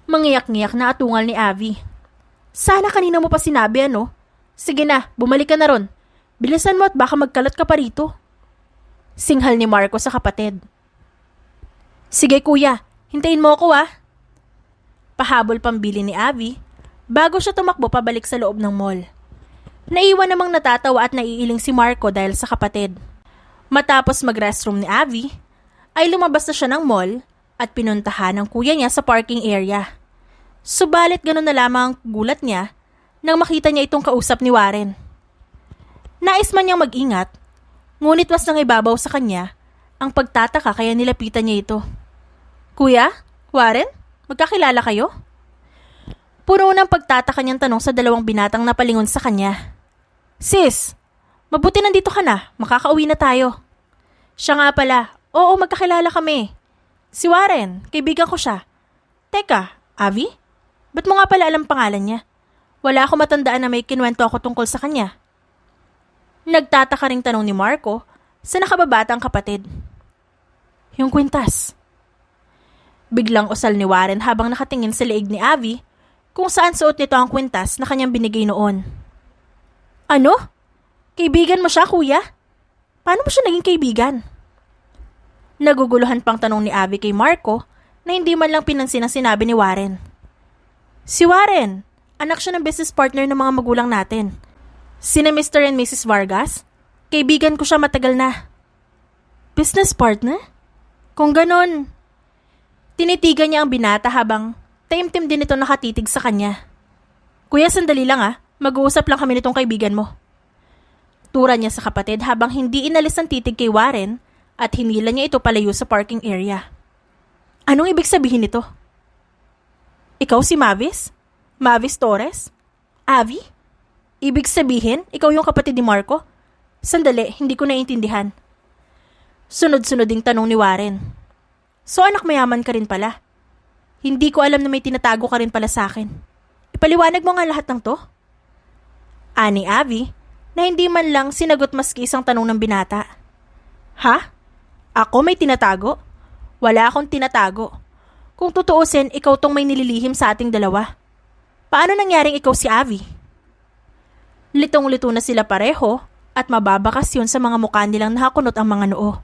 Mangiyak-ngiyak na atungal ni Abby. Sana kanina mo pa sinabi ano? Sige na, bumalik ka na ron. Bilisan mo at baka magkalat ka pa rito. Singhal ni Marco sa kapatid. Sige kuya, hintayin mo ako ah. Pahabol pambili ni Abby bago siya tumakbo pabalik sa loob ng mall. Naiwan namang natatawa at naiiling si Marco dahil sa kapatid. Matapos mag-restroom ni Abby, ay lumabas na siya ng mall at pinuntahan ng kuya niya sa parking area. Subalit ganun na lamang ang gulat niya nang makita niya itong kausap ni Warren. Nais man niyang mag-ingat, ngunit mas nangibabaw sa kanya ang pagtataka kaya nilapitan niya ito. Kuya? Warren? Magkakilala kayo? Puno ng pagtataka niyang tanong sa dalawang binatang napalingon sa kanya. Sis, mabuti nandito ka na, makakauwi na tayo. Siya nga pala, oo magkakilala kami. Si Warren, kaibigan ko siya. Teka, Abby? Ba't mo nga pala alam pangalan niya? Wala ako matandaan na may kinwento ako tungkol sa kanya. Nagtataka ring tanong ni Marco sa nakababatang kapatid. Yung kwintas. Biglang usal ni Warren habang nakatingin sa leeg ni Abby kung saan suot nito ang kwintas na kanyang binigay noon. Ano? Kaibigan mo siya, kuya? Paano mo siya naging kaibigan? Naguguluhan pang tanong ni Abby kay Marco na hindi man lang pinansin ang sinabi ni Warren. Si Warren, anak siya ng business partner ng mga magulang natin. Sina Mr. and Mrs. Vargas, kaibigan ko siya matagal na. Business partner? Kung ganon, tinitigan niya ang binata habang taimtim din ito nakatitig sa kanya. Kuya, sandali lang mag-uusap lang kami nitong kaibigan mo. Tura niya sa kapatid habang hindi inalis ang titig kay Warren at hinila niya ito palayo sa parking area. Anong ibig sabihin nito? Ikaw si Mavis? Mavis Torres? Abby? Ibig sabihin, ikaw yung kapatid ni Marco? Sandali, hindi ko naiintindihan. Sunod-sunod ding tanong ni Warren. So anak mayaman ka rin pala? Hindi ko alam na may tinatago ka rin pala sa akin. Ipaliwanag mo nga lahat ng to? Ani Abby, na hindi man lang sinagot maski isang tanong ng binata. Ha? Ako may tinatago? Wala akong tinatago. Kung tutuusin, ikaw tong may nililihim sa ating dalawa. Paano nangyaring ikaw si Abby? Litong-lito na sila pareho at mababakas yun sa mga mukha nilang nakakunot ang mga noo.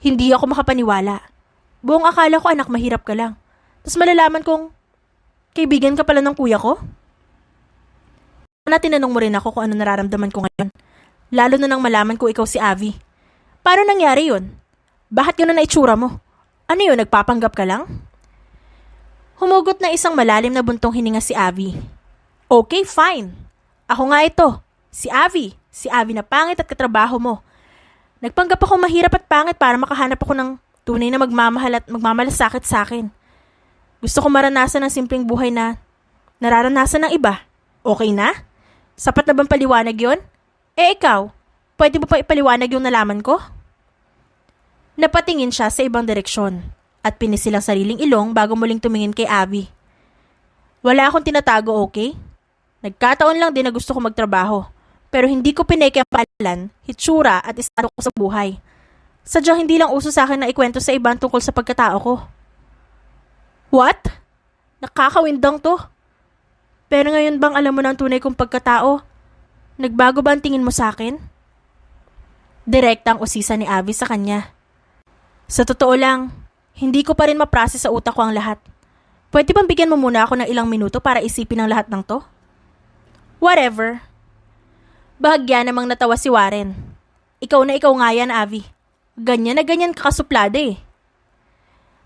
Hindi ako makapaniwala. Buong akala ko anak mahirap ka lang. Tapos malalaman kong kaibigan ka pala ng kuya ko? Tinanong mo rin ako kung ano nararamdaman ko ngayon. Lalo na nang malaman ko ikaw si Abby. Paano nangyari yun? Bakit gano'n na itsura mo? Ano yun, nagpapanggap ka lang? Humugot na isang malalim na buntong hininga si Abby. Okay, fine. Ako nga ito, si Abby. Si Abby na pangit at katrabaho mo. Nagpanggap ako mahirap at pangit para makahanap ako ng tunay na magmamahal at magmamalasakit sa akin. Gusto ko maranasan ang simpleng buhay na nararanasan ng iba. Okay na? Sapat na bang paliwanag yon? Ikaw, pwede mo pa ipaliwanag yung nalaman ko? Napatingin siya sa ibang direksyon at pinisil ang sariling ilong bago muling tumingin kay Abby. Wala akong tinatago, okay? Nagkataon lang din na gusto ko magtrabaho, pero hindi ko pineke ang pangalan, hitsura at estado ko sa buhay. Sadyang hindi lang uso sa akin na ikwento sa iba tungkol sa pagkatao ko. What? Nakakawindang to. Pero ngayon bang alam mo na ang tunay kong pagkatao? Nagbago ba ang tingin mo sa akin? Direkta ang usisa ni Abby sa kanya. Sa totoo lang, hindi ko pa rin ma-process sa utak ko ang lahat. Pwede bang bigyan mo muna ako ng ilang minuto para isipin ang lahat ng to? Whatever. Bahagya namang natawa si Warren. Ikaw na ikaw nga yan, Abby. Ganyan na ganyan kakasuplada eh.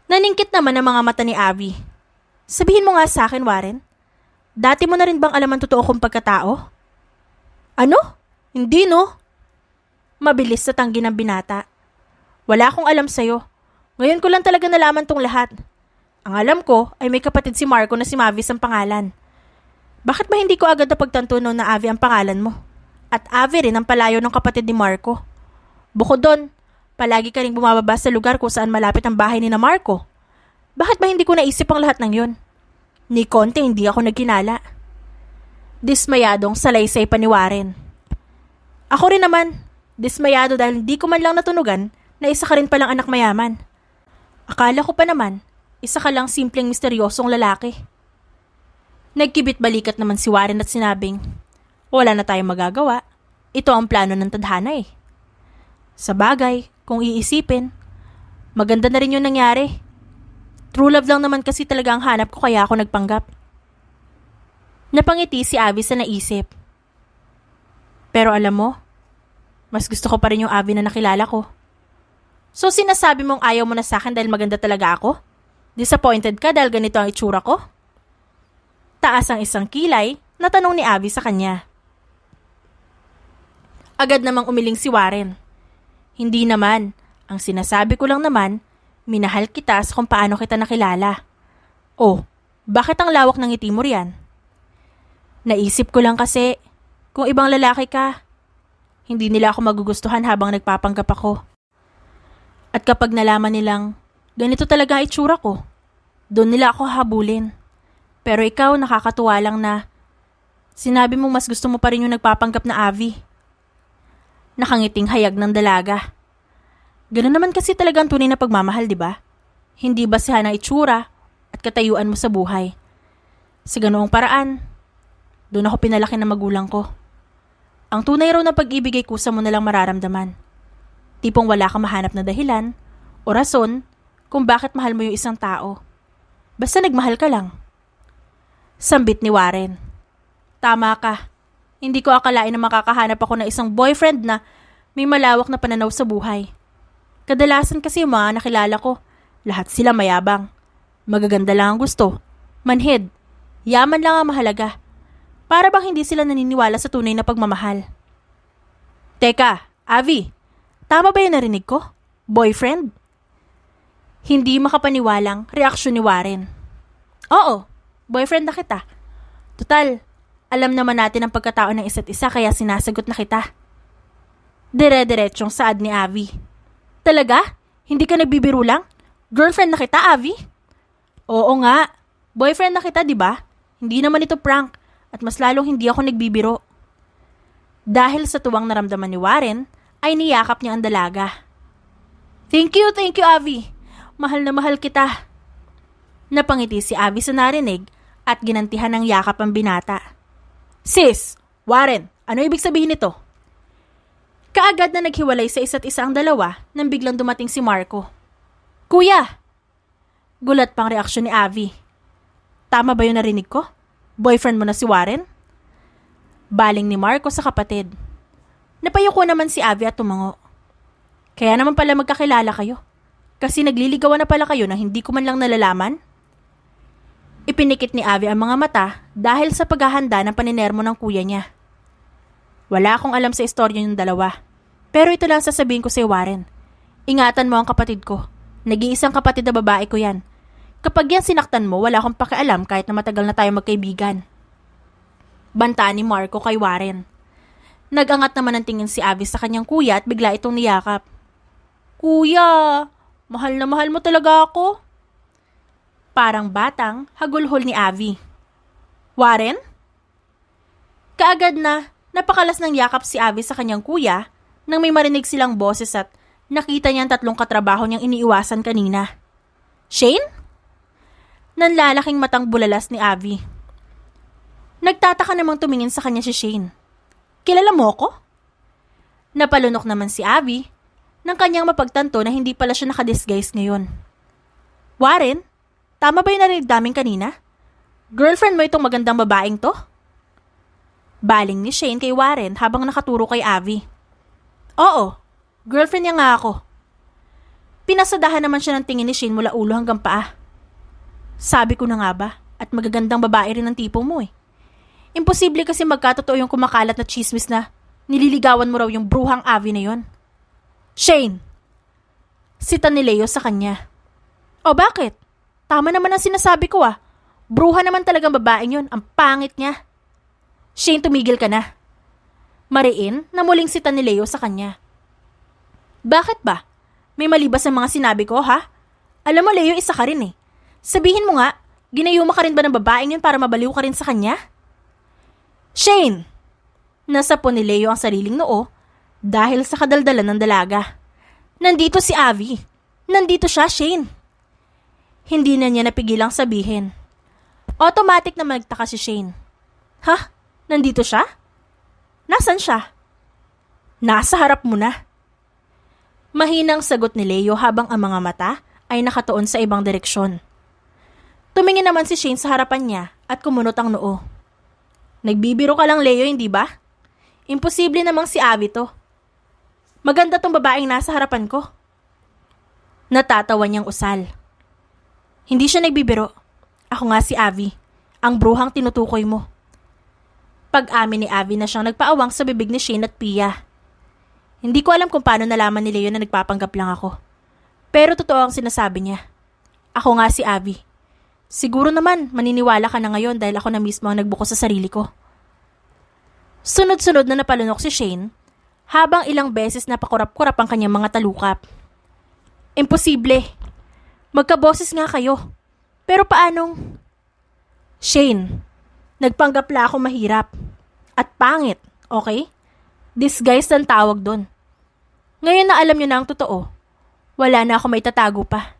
Naningkit naman ang mga mata ni Abby. Sabihin mo nga sa akin, Warren. Dati mo na rin bang alam ang totoo kong pagkatao? Ano? Hindi no? Mabilis sa tanggi ng binata. Wala akong alam sa'yo. Ngayon ko lang talaga nalaman tong lahat. Ang alam ko ay may kapatid si Marco na si Mavis ang pangalan. Bakit ba hindi ko agad napagtanto noon na Abby ang pangalan mo? At Abby rin ang palayo ng kapatid ni Marco. Bukod doon, palagi ka ring bumababa sa lugar kung saan malapit ang bahay ni na Marco. Bakit ba hindi ko naisip ang lahat ng yon? Ni konti hindi ako nagkinala. Dismayadong salaysay pa ni Warren. Ako rin naman, dismayado dahil hindi ko man lang natunugan na isa ka rin palang anak mayaman. Akala ko pa naman, isa ka lang simpleng misteryosong lalaki. Nagkibit balikat naman si Warren at sinabing, wala na tayong magagawa. Ito ang plano ng tadhana eh. Sa bagay, kung iisipin, maganda na rin yung nangyari. True love lang naman kasi talaga ang hanap ko kaya ako nagpanggap. Napangiti si Abby sa naisip. Pero alam mo, mas gusto ko pa rin yung Abby na nakilala ko. So sinasabi mong ayaw mo na sa akin dahil maganda talaga ako? Disappointed ka dahil ganito ang itsura ko? Taas ang isang kilay na tanong ni Abby sa kanya. Agad namang umiling si Warren. Hindi naman. Ang sinasabi ko lang naman, minahal kita sa kung paano kita nakilala. Oh, bakit ang lawak ng ngiti mo riyan? Naisip ko lang kasi, kung ibang lalaki ka, hindi nila ako magugustuhan habang nagpapanggap ako. At kapag nalaman nilang, ganito talaga ang itsura ko, doon nila ako habulin. Pero ikaw nakakatuwa lang na, sinabi mong mas gusto mo pa rin yung nagpapanggap na Abby. Nakangiting hayag ng dalaga. Ganun naman kasi talaga ang tunay na pagmamahal, di ba? Hindi basihan ng itsura at katayuan mo sa buhay. Sa ganoong paraan, doon ako pinalaki ng magulang ko. Ang tunay raw na pag-ibig ay kusa mo nalang mararamdaman. Tipong wala kang mahanap na dahilan o rason kung bakit mahal mo yung isang tao. Basta nagmahal ka lang. Sambit ni Warren. Tama ka. Hindi ko akalain na makakahanap ako ng isang boyfriend na may malawak na pananaw sa buhay. Kadalasan kasi yung mga nakilala ko, lahat sila mayabang. Magaganda lang ang gusto. Manhid. Yaman lang ang mahalaga. Para bang hindi sila naniniwala sa tunay na pagmamahal. Teka, Avi, tama ba yung narinig ko? Boyfriend? Hindi makapaniwalang reaksyon ni Warren. Oo, boyfriend na kita. Total, alam naman natin ang pagkatao ng isa't isa kaya sinasagot na kita. Dire-diretsyong saad ni Avi. Talaga? Hindi ka nagbibiro lang? Girlfriend na kita, Avi? Oo nga. Boyfriend na kita, di ba? Hindi naman ito prank at mas lalong hindi ako nagbibiro. Dahil sa tuwang naramdaman ni Warren, ay niyakap niya ang dalaga. Thank you, Avi. Mahal na mahal kita. Napangiti si Avi sa narinig at ginantihan ng yakap ang binata. Sis, Warren, ano ibig sabihin nito? Kaagad na naghiwalay sa isa't isa ang dalawa nang biglang dumating si Marco. Kuya! Gulat pang reaksyon ni Avi. Tama ba yung narinig ko? Boyfriend mo na si Warren? Baling ni Marco sa kapatid. Napayuko naman si Avi at tumango. Kaya naman pala magkakilala kayo. Kasi nagliligawan na pala kayo na hindi ko man lang nalalaman? Ipinikit ni Avi ang mga mata dahil sa paghahanda ng paninermo ng kuya niya. Wala akong alam sa istorya ng dalawa. Pero ito lang sasabihin ko sa Warren. Ingatan mo ang kapatid ko. Nag-iisang kapatid na babae ko yan. Kapag yan sinaktan mo, wala akong pakialam kahit na matagal na tayo magkaibigan. Banta ni Marco kay Warren. Nag-angat naman ang tingin si Avi sa kanyang kuya at bigla itong niyakap. Kuya, mahal na mahal mo talaga ako. Parang batang hagulhol ni Avi. Warren? Kaagad na napakalas ng yakap si Avi sa kanyang kuya nang may marinig silang boses at nakita niya ang tatlong katrabaho niyang iniiwasan kanina. Shane? Nanlalaking matang bulalas ni Avi. Nagtataka namang tumingin sa kanya si Shane. Kilala mo ko? Napalunok naman si Avi nang kanyang mapagtanto na hindi pala siya nakadisguise ngayon. Warren, tama ba yung narinig namin kanina? Girlfriend mo itong magandang babaeng to? Baling ni Shane kay Warren habang nakaturo kay Avi. Oo, girlfriend niya nga ako. Pinasadahan naman siya ng tingin ni Shane mula ulo hanggang paa. Sabi ko na nga ba, at magagandang babae rin ang tipo mo eh. Imposible kasi magkatotoo yung kumakalat na chismis na nililigawan mo raw yung bruhang Avi na yon. Shane! Sita ni Leo sa kanya. O bakit? Tama naman ang sinasabi ko ah. Bruha naman talagang babaeng yon, ang pangit niya. Shane, tumigil ka na. Mariin na muling sita ni Leo sa kanya. Bakit ba? May mali ba sa mga sinabi ko ha? Alam mo Leo, isa ka rin eh. Sabihin mo nga, ginayuma ka rin ba ng babaeng yun para mabaliw ka rin sa kanya? Shane! Nasapo ni Leo ang sariling noo dahil sa kadaldalan ng dalaga. Nandito si Avi. Nandito siya, Shane. Hindi na niya napigilang sabihin. Automatic na magtaka si Shane. Ha? Nandito siya? Nasaan siya? Nasa harap mo na. Mahinang sagot ni Leo habang ang mga mata ay nakatuon sa ibang direksyon. Tumingin naman si Shane sa harapan niya at kumunot ang noo. Nagbibiro ka lang Leo, hindi ba? Imposible namang si Avi to. Maganda tong babaeng nasa harapan ko. Natatawa niyang usal. Hindi siya nagbibiro. Ako nga si Avi, ang bruhang tinutukoy mo. Pag-amin ni Avi na siyang nagpaawang sa bibig ni Shane at Pia. Hindi ko alam kung paano nalaman ni Leo na nagpapanggap lang ako. Pero totoo ang sinasabi niya. Ako nga si Avi. Siguro naman maniniwala ka na ngayon dahil ako na mismo ang nagbuko sa sarili ko. Sunod-sunod na napalunok si Shane habang ilang beses napakurap-kurap ang kanyang mga talukap. Imposible. Magkaboses nga kayo. Pero paanong? Shane, nagpanggap lang ako mahirap. At pangit, okay? Disguise ang tawag doon. Ngayon na alam niyo na ang totoo, wala na ako may tatago pa.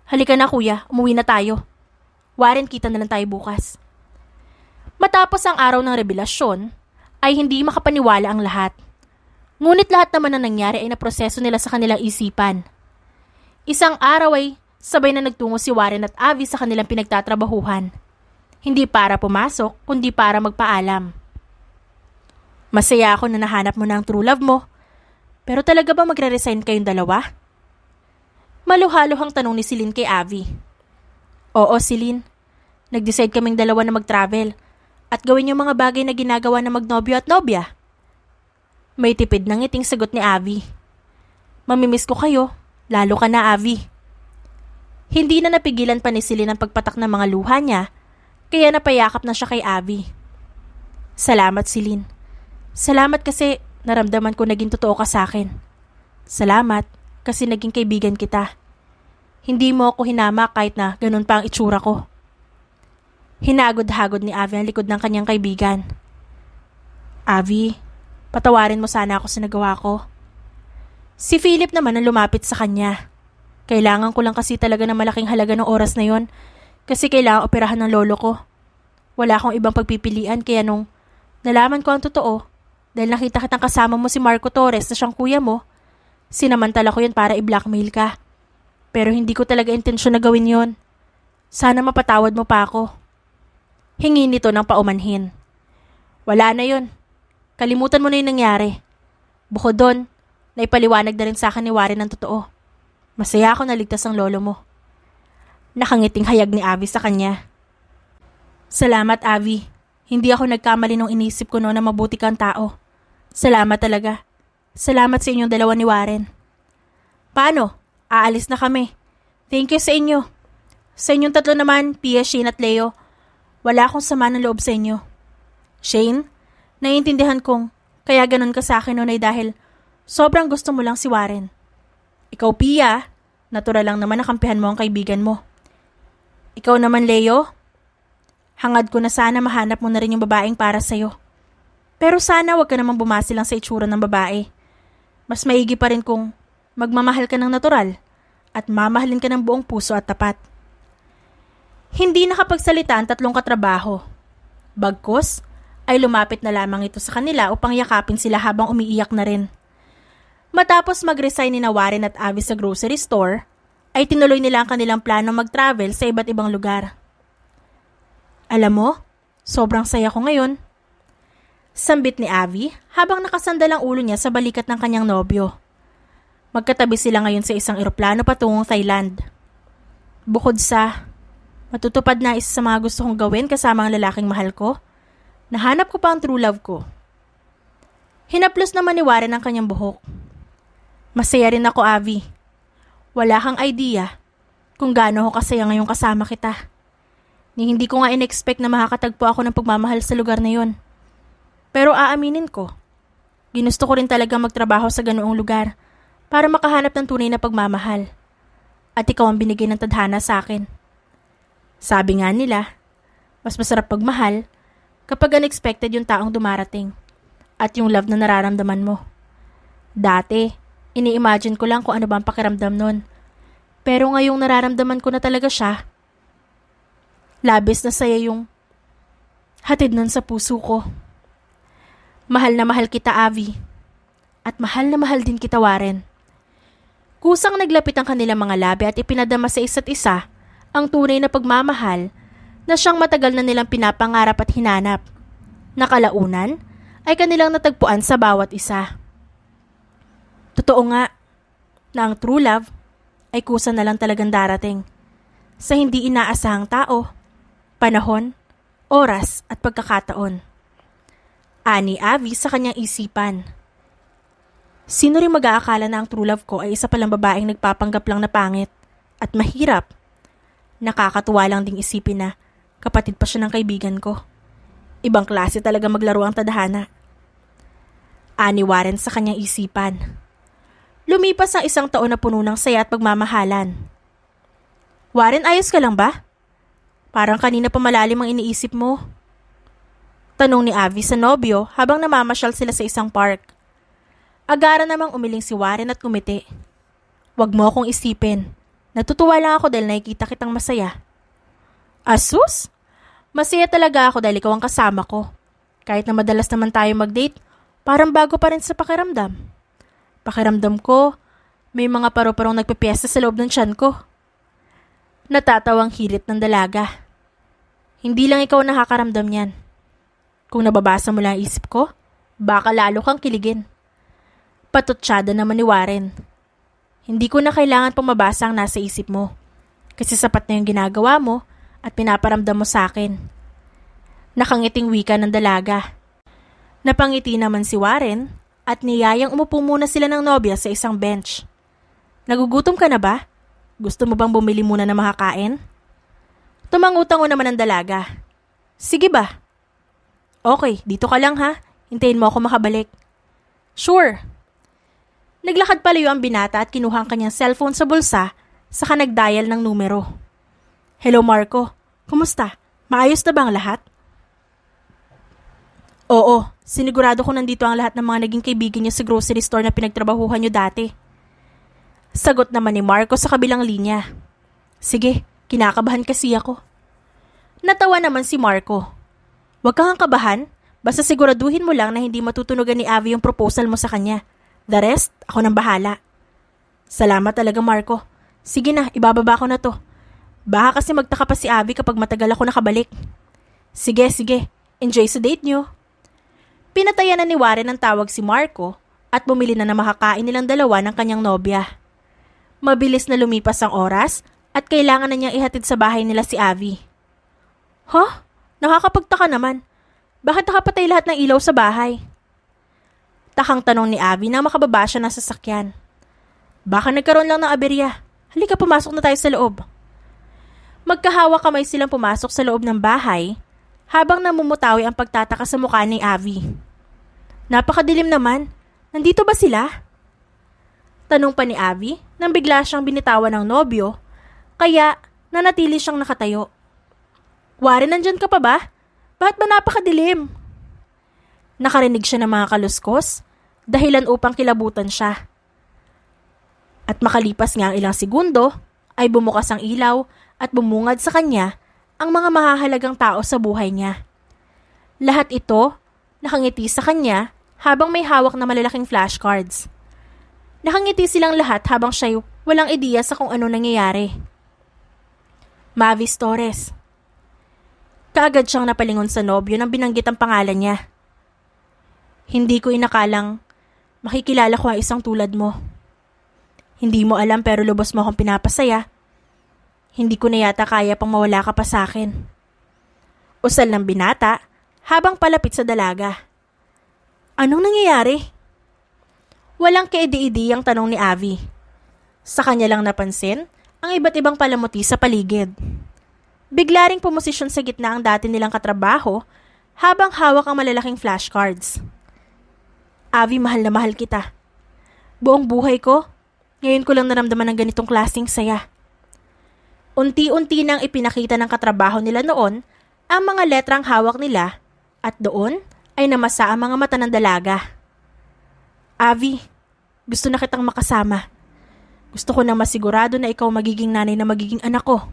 Halika na kuya, umuwi na tayo. Warren, kita na lang tayo bukas. Matapos ang araw ng revelasyon, ay hindi makapaniwala ang lahat. Ngunit lahat naman na nangyari ay naproseso nila sa kanilang isipan. Isang araw ay sabay na nagtungo si Warren at Abby sa kanilang pinagtatrabahuhan. Hindi para pumasok, kundi para magpaalam. Masaya ako na nahanap mo na ang true love mo. Pero talaga ba magre-resign kayong dalawa? Maluhaluhang tanong ni Celine kay Abby. Oo, Celine. Nag-decide kaming dalawa na mag-travel at gawin yung mga bagay na ginagawa ng magnobyo at nobya. May tipid ng ngiting sagot ni Abby. Mamimiss ko kayo, lalo ka na, Abby. Hindi na napigilan pa ni Celine ang pagpatak ng mga luha niya, kaya napayakap na siya kay Abby. Salamat, Celine. Salamat kasi naramdaman ko naging totoo ka sa akin. Salamat kasi naging kaibigan kita. Hindi mo ako hinama kahit na ganun pa ang itsura ko. Hinagod-hagod ni Abby ang likod ng kanyang kaibigan. Abby, patawarin mo sana ako sa nagawa ko. Si Philip naman ang lumapit sa kanya. Kailangan ko lang kasi talaga ng malaking halaga ng oras na yon kasi kailangan operahan ng lolo ko. Wala akong ibang pagpipilian kaya nung nalaman ko ang totoo, dahil nakita kitang kasama mo si Marco Torres na siyang kuya mo, sinamantala ko yun para i-blackmail ka. Pero hindi ko talaga intensyon na gawin yon. Sana mapatawad mo pa ako. Hingi nito ng paumanhin. Wala na yon. Kalimutan mo na yung nangyari. Bukod doon, naipaliwanag na rin sa akin ni Warren ang totoo. Masaya ako na ligtas ang lolo mo. Nakangiting hayag ni Abby sa kanya. Salamat, Abby. Hindi ako nagkamali nung inisip ko noon na mabuti kang tao. Salamat talaga. Salamat sa inyong dalawa ni Warren. Paano? Aalis na kami. Thank you sa inyo. Sa inyong tatlo naman, Pia, Shane at Leo, wala akong sama ng loob sa inyo. Shane, naiintindihan kong kaya ganun ka sa akin noon ay dahil sobrang gusto mo lang si Warren. Ikaw, Pia, natural lang naman nakampihan mo ang kaibigan mo. Ikaw naman, Leo, hangad ko na sana mahanap mo na rin yung babaeng para sa'yo. Pero sana wag ka namang bumasi lang sa itsura ng babae. Mas maigi pa rin kung magmamahal ka ng natural at mamahalin ka ng buong puso at tapat. Hindi nakapagsalita ang tatlong katrabaho. Bagkus ay lumapit na lamang ito sa kanila upang yakapin sila habang umiiyak na rin. Matapos mag-resign ni Warren at Abby sa grocery store, ay tinuloy nila ang kanilang plano mag-travel sa iba't ibang lugar. Alam mo, sobrang saya ko ngayon. Sambit ni Abby habang nakasandal ang ulo niya sa balikat ng kanyang nobyo. Magkatabi sila ngayon sa isang eroplano patungong Thailand. Bukod sa matutupad na isa sa mga gusto kong gawin kasama ang lalaking mahal ko, nahanap ko pa ang true love ko. Hinaplos naman ni Warren ang kanyang buhok. Masaya rin ako, Abby. Wala kang idea kung gaano ako kasaya ngayong kasama kita. Hindi ko nga in-expect na makakatagpo ako ng pagmamahal sa lugar na yon. Pero aaminin ko, ginusto ko rin talaga magtrabaho sa ganoong lugar para makahanap ng tunay na pagmamahal. At ikaw ang binigay ng tadhana sa akin. Sabi nga nila, mas masarap pagmahal kapag unexpected yung taong dumarating at yung love na nararamdaman mo. Dati, ini-imagine ko lang kung ano ba ang pakiramdam nun. Pero ngayong nararamdaman ko na talaga siya, labis na saya yung hatid nun sa puso ko. Mahal na mahal kita, Abby. At mahal na mahal din kita, Warren. Kusang naglapit ang kanilang mga labi at ipinadama sa isa't isa ang tunay na pagmamahal na siyang matagal na nilang pinapangarap at hinanap. Nakalaunan ay kanilang natagpuan sa bawat isa. Totoo nga na ang true love ay kusa na lang talagang darating sa hindi inaasahang tao, panahon, oras at pagkakataon. Ani Abby sa kanyang isipan. Sino rin mag-aakala na ang true love ko ay isa palang babaeng nagpapanggap lang na pangit at mahirap? Nakakatuwa lang ding isipin na kapatid pa siya ng kaibigan ko. Ibang klase talaga maglaro ang tadhana. Ani Warren sa kanyang isipan. Lumipas ang isang taon na puno ng saya at pagmamahalan. Warren, ayos ka lang ba? Parang kanina pa malalim ang iniisip mo. Tanong ni Abby sa nobyo habang namamasyal sila sa isang park. Agara namang umiling si Warren at kumiti. Huwag mo akong isipin. Natutuwa lang ako dahil nakikita kitang masaya. Asus? Masaya talaga ako dahil ikaw ang kasama ko. Kahit na madalas naman tayo mag-date, parang bago pa rin sa pakiramdam. Pakiramdam ko, may mga paru-parong nagpipiesta sa loob ng tiyan ko. Natatawang hirit ng dalaga. Hindi lang ikaw nakakaramdam yan. Kung nababasa mo lang ang isip ko, baka lalo kang kiligin. Patutsyada naman ni Warren. Hindi ko na kailangan pang mabasa ang nasa isip mo. Kasi sapat na yung ginagawa mo at pinaparamdam mo sa akin. Nakangiting wika ng dalaga. Napangiti naman si Warren at niyayang umupo muna sila ng nobya sa isang bench. Nagugutom ka na ba? Gusto mo bang bumili muna ng makakain? Tumangutang naman ang dalaga. Sige ba? Okay, dito ka lang ha. Hintayin mo ako makabalik. Sure. Naglakad palayo ang binata at kinuha ang kanyang cellphone sa bulsa saka nag-dial ng numero. Hello Marco, kumusta? Maayos na ba ang lahat? Oo, sinigurado ko nandito ang lahat ng mga naging kaibigan niyo sa grocery store na pinagtrabahuhan niyo dati. Sagot naman ni Marco sa kabilang linya. Sige, kinakabahan kasi ako. Natawa naman si Marco. Huwag kang kabahan, basta siguraduhin mo lang na hindi matutunugan ni Avi yung proposal mo sa kanya. The rest, ako nang bahala. Salamat talaga Marco. Sige na, ibababa ko na to. Baka kasi magtaka pa si Avi kapag matagal ako nakabalik. Sige, sige. Enjoy sa date niyo. Pinatayan na ni Warren ang tawag si Marco at bumili na makakain nilang dalawa ng kanyang nobya. Mabilis na lumipas ang oras at kailangan na niyang ihatid sa bahay nila si Avi. Huh? Nakakapagtaka naman. Bakit nakapatay lahat ng ilaw sa bahay? Takang tanong ni Avi na makababa siya ng sasakyan. Baka nagkaroon lang ng aberya. Halika, pumasok na tayo sa loob. Magkahawa kamay silang pumasok sa loob ng bahay habang namumutawi ang pagtataka sa mukha ni Avi. Napakadilim naman. Nandito ba sila? Tanong pa ni Avi nang bigla siyang binitawan ng nobyo kaya nanatili siyang nakatayo. Warren, nandyan ka pa ba? Bakit ba napakadilim? Nakarinig siya ng mga kaluskos, dahilan upang kilabutan siya. At makalipas nga ang ilang segundo, ay bumukas ang ilaw at bumungad sa kanya ang mga mahahalagang tao sa buhay niya. Lahat ito nakangiti sa kanya habang may hawak na malalaking flashcards. Nakangiti silang lahat habang siya'y walang ideya sa kung ano nangyayari. Mavis Torres. Kaagad siyang napalingon sa nobyo nang binanggit ang pangalan niya. Hindi ko inakalang makikilala ko ang isang tulad mo. Hindi mo alam pero lubos mo akong pinapasaya. Hindi ko na yata kaya pang mawala ka pa sa akin. Usal ng binata habang palapit sa dalaga. Anong nangyayari? Walang kaidi-idi ang tanong ni Avi. Sa kanya lang napansin ang iba't ibang palamuti sa paligid. Bigla ring pumosisyon sa gitna ang dati nilang katrabaho habang hawak ang malalaking flashcards. Avi, mahal na mahal kita. Buong buhay ko, ngayon ko lang naramdaman ng ganitong klaseng saya. Unti-unti nang ipinakita ng katrabaho nila noon ang mga letrang hawak nila at doon ay namasa ang mga mata ng dalaga. Avi, gusto na kitang makasama. Gusto ko na masigurado na ikaw magiging nanay na magiging anak ko.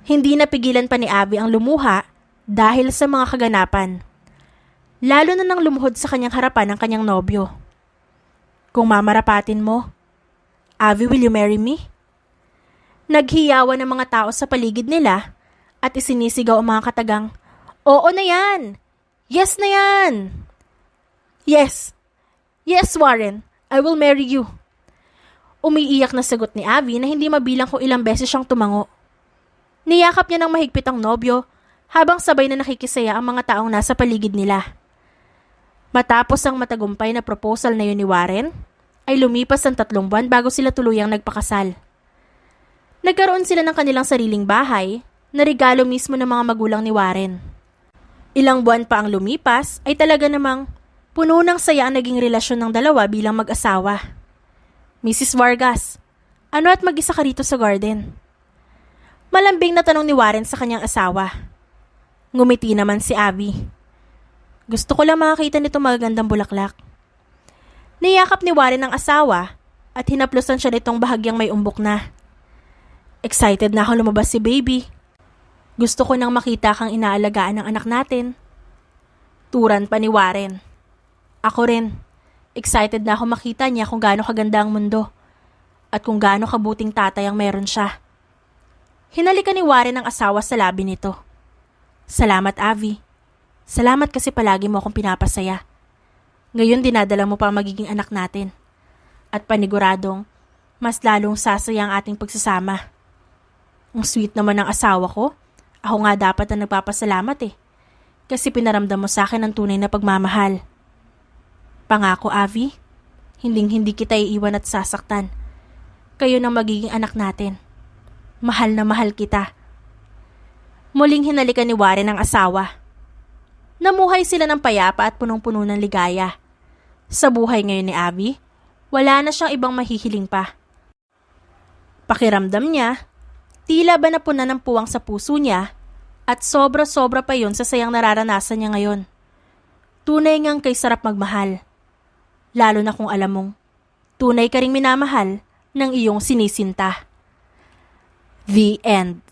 Hindi napigilan pa ni Avi ang lumuha dahil sa mga kaganapan. Lalo na nang lumuhod sa kanyang harapan ang kanyang nobyo. Kung mamarapatin mo, Avi, will you marry me? Naghiyawan ng mga tao sa paligid nila at isinisigaw ang mga katagang, Oo na yan! Yes na yan! Yes! Yes, Warren! I will marry you! Umiiyak na sagot ni Avi na hindi mabilang kung ilang beses siyang tumango. Niyakap niya ng mahigpit ang nobyo habang sabay na nakikisaya ang mga taong nasa paligid nila. Matapos ang matagumpay na proposal na yun ni Warren, ay lumipas ang 3 buwan bago sila tuluyang nagpakasal. Nagkaroon sila ng kanilang sariling bahay na regalo mismo ng mga magulang ni Warren. Ilang buwan pa ang lumipas ay talaga namang puno ng saya ang naging relasyon ng dalawa bilang mag-asawa. Mrs. Vargas, ano at mag-isa ka rito sa garden? Malambing na tanong ni Warren sa kanyang asawa. Ngumiti naman si Avi. Gusto ko lang makakita nitong magagandang bulaklak. Niyakap ni Warren ang asawa at hinaplusan siya nitong bahagyang may umbok na. Excited na ako lumabas si baby. Gusto ko nang makita kang inaalagaan ng anak natin. Turan pa ni Warren. Ako rin. Excited na ako makita niya kung gaano kaganda ang mundo at kung gaano kabuting tatay ang meron siya. Hinalikan ni Warren ang asawa sa labi nito. Salamat, Avi. Salamat kasi palagi mo akong pinapasaya. Ngayon dinadala mo pa ang magiging anak natin. At paniguradong, mas lalong sasaya ang ating pagsasama. Ang sweet naman ng asawa ko. Ako nga dapat na nagpapasalamat Kasi pinaramdam mo sa akin ang tunay na pagmamahal. Pangako, Avi, hindi kita iiwan at sasaktan. Kayo nang magiging anak natin. Mahal na mahal kita. Muling hinalikan ni Warren ang asawa. Namuhay sila ng payapa at punong-puno ng ligaya. Sa buhay ngayon ni Avi, wala na siyang ibang mahihiling pa. Pakiramdam niya, tila ba napunan ng puwang sa puso niya at sobra-sobra pa yon sa sayang nararanasan niya ngayon. Tunay ngang kay sarap magmahal. Lalo na kung alam mong tunay ka ring minamahal ng iyong sinisinta. The end.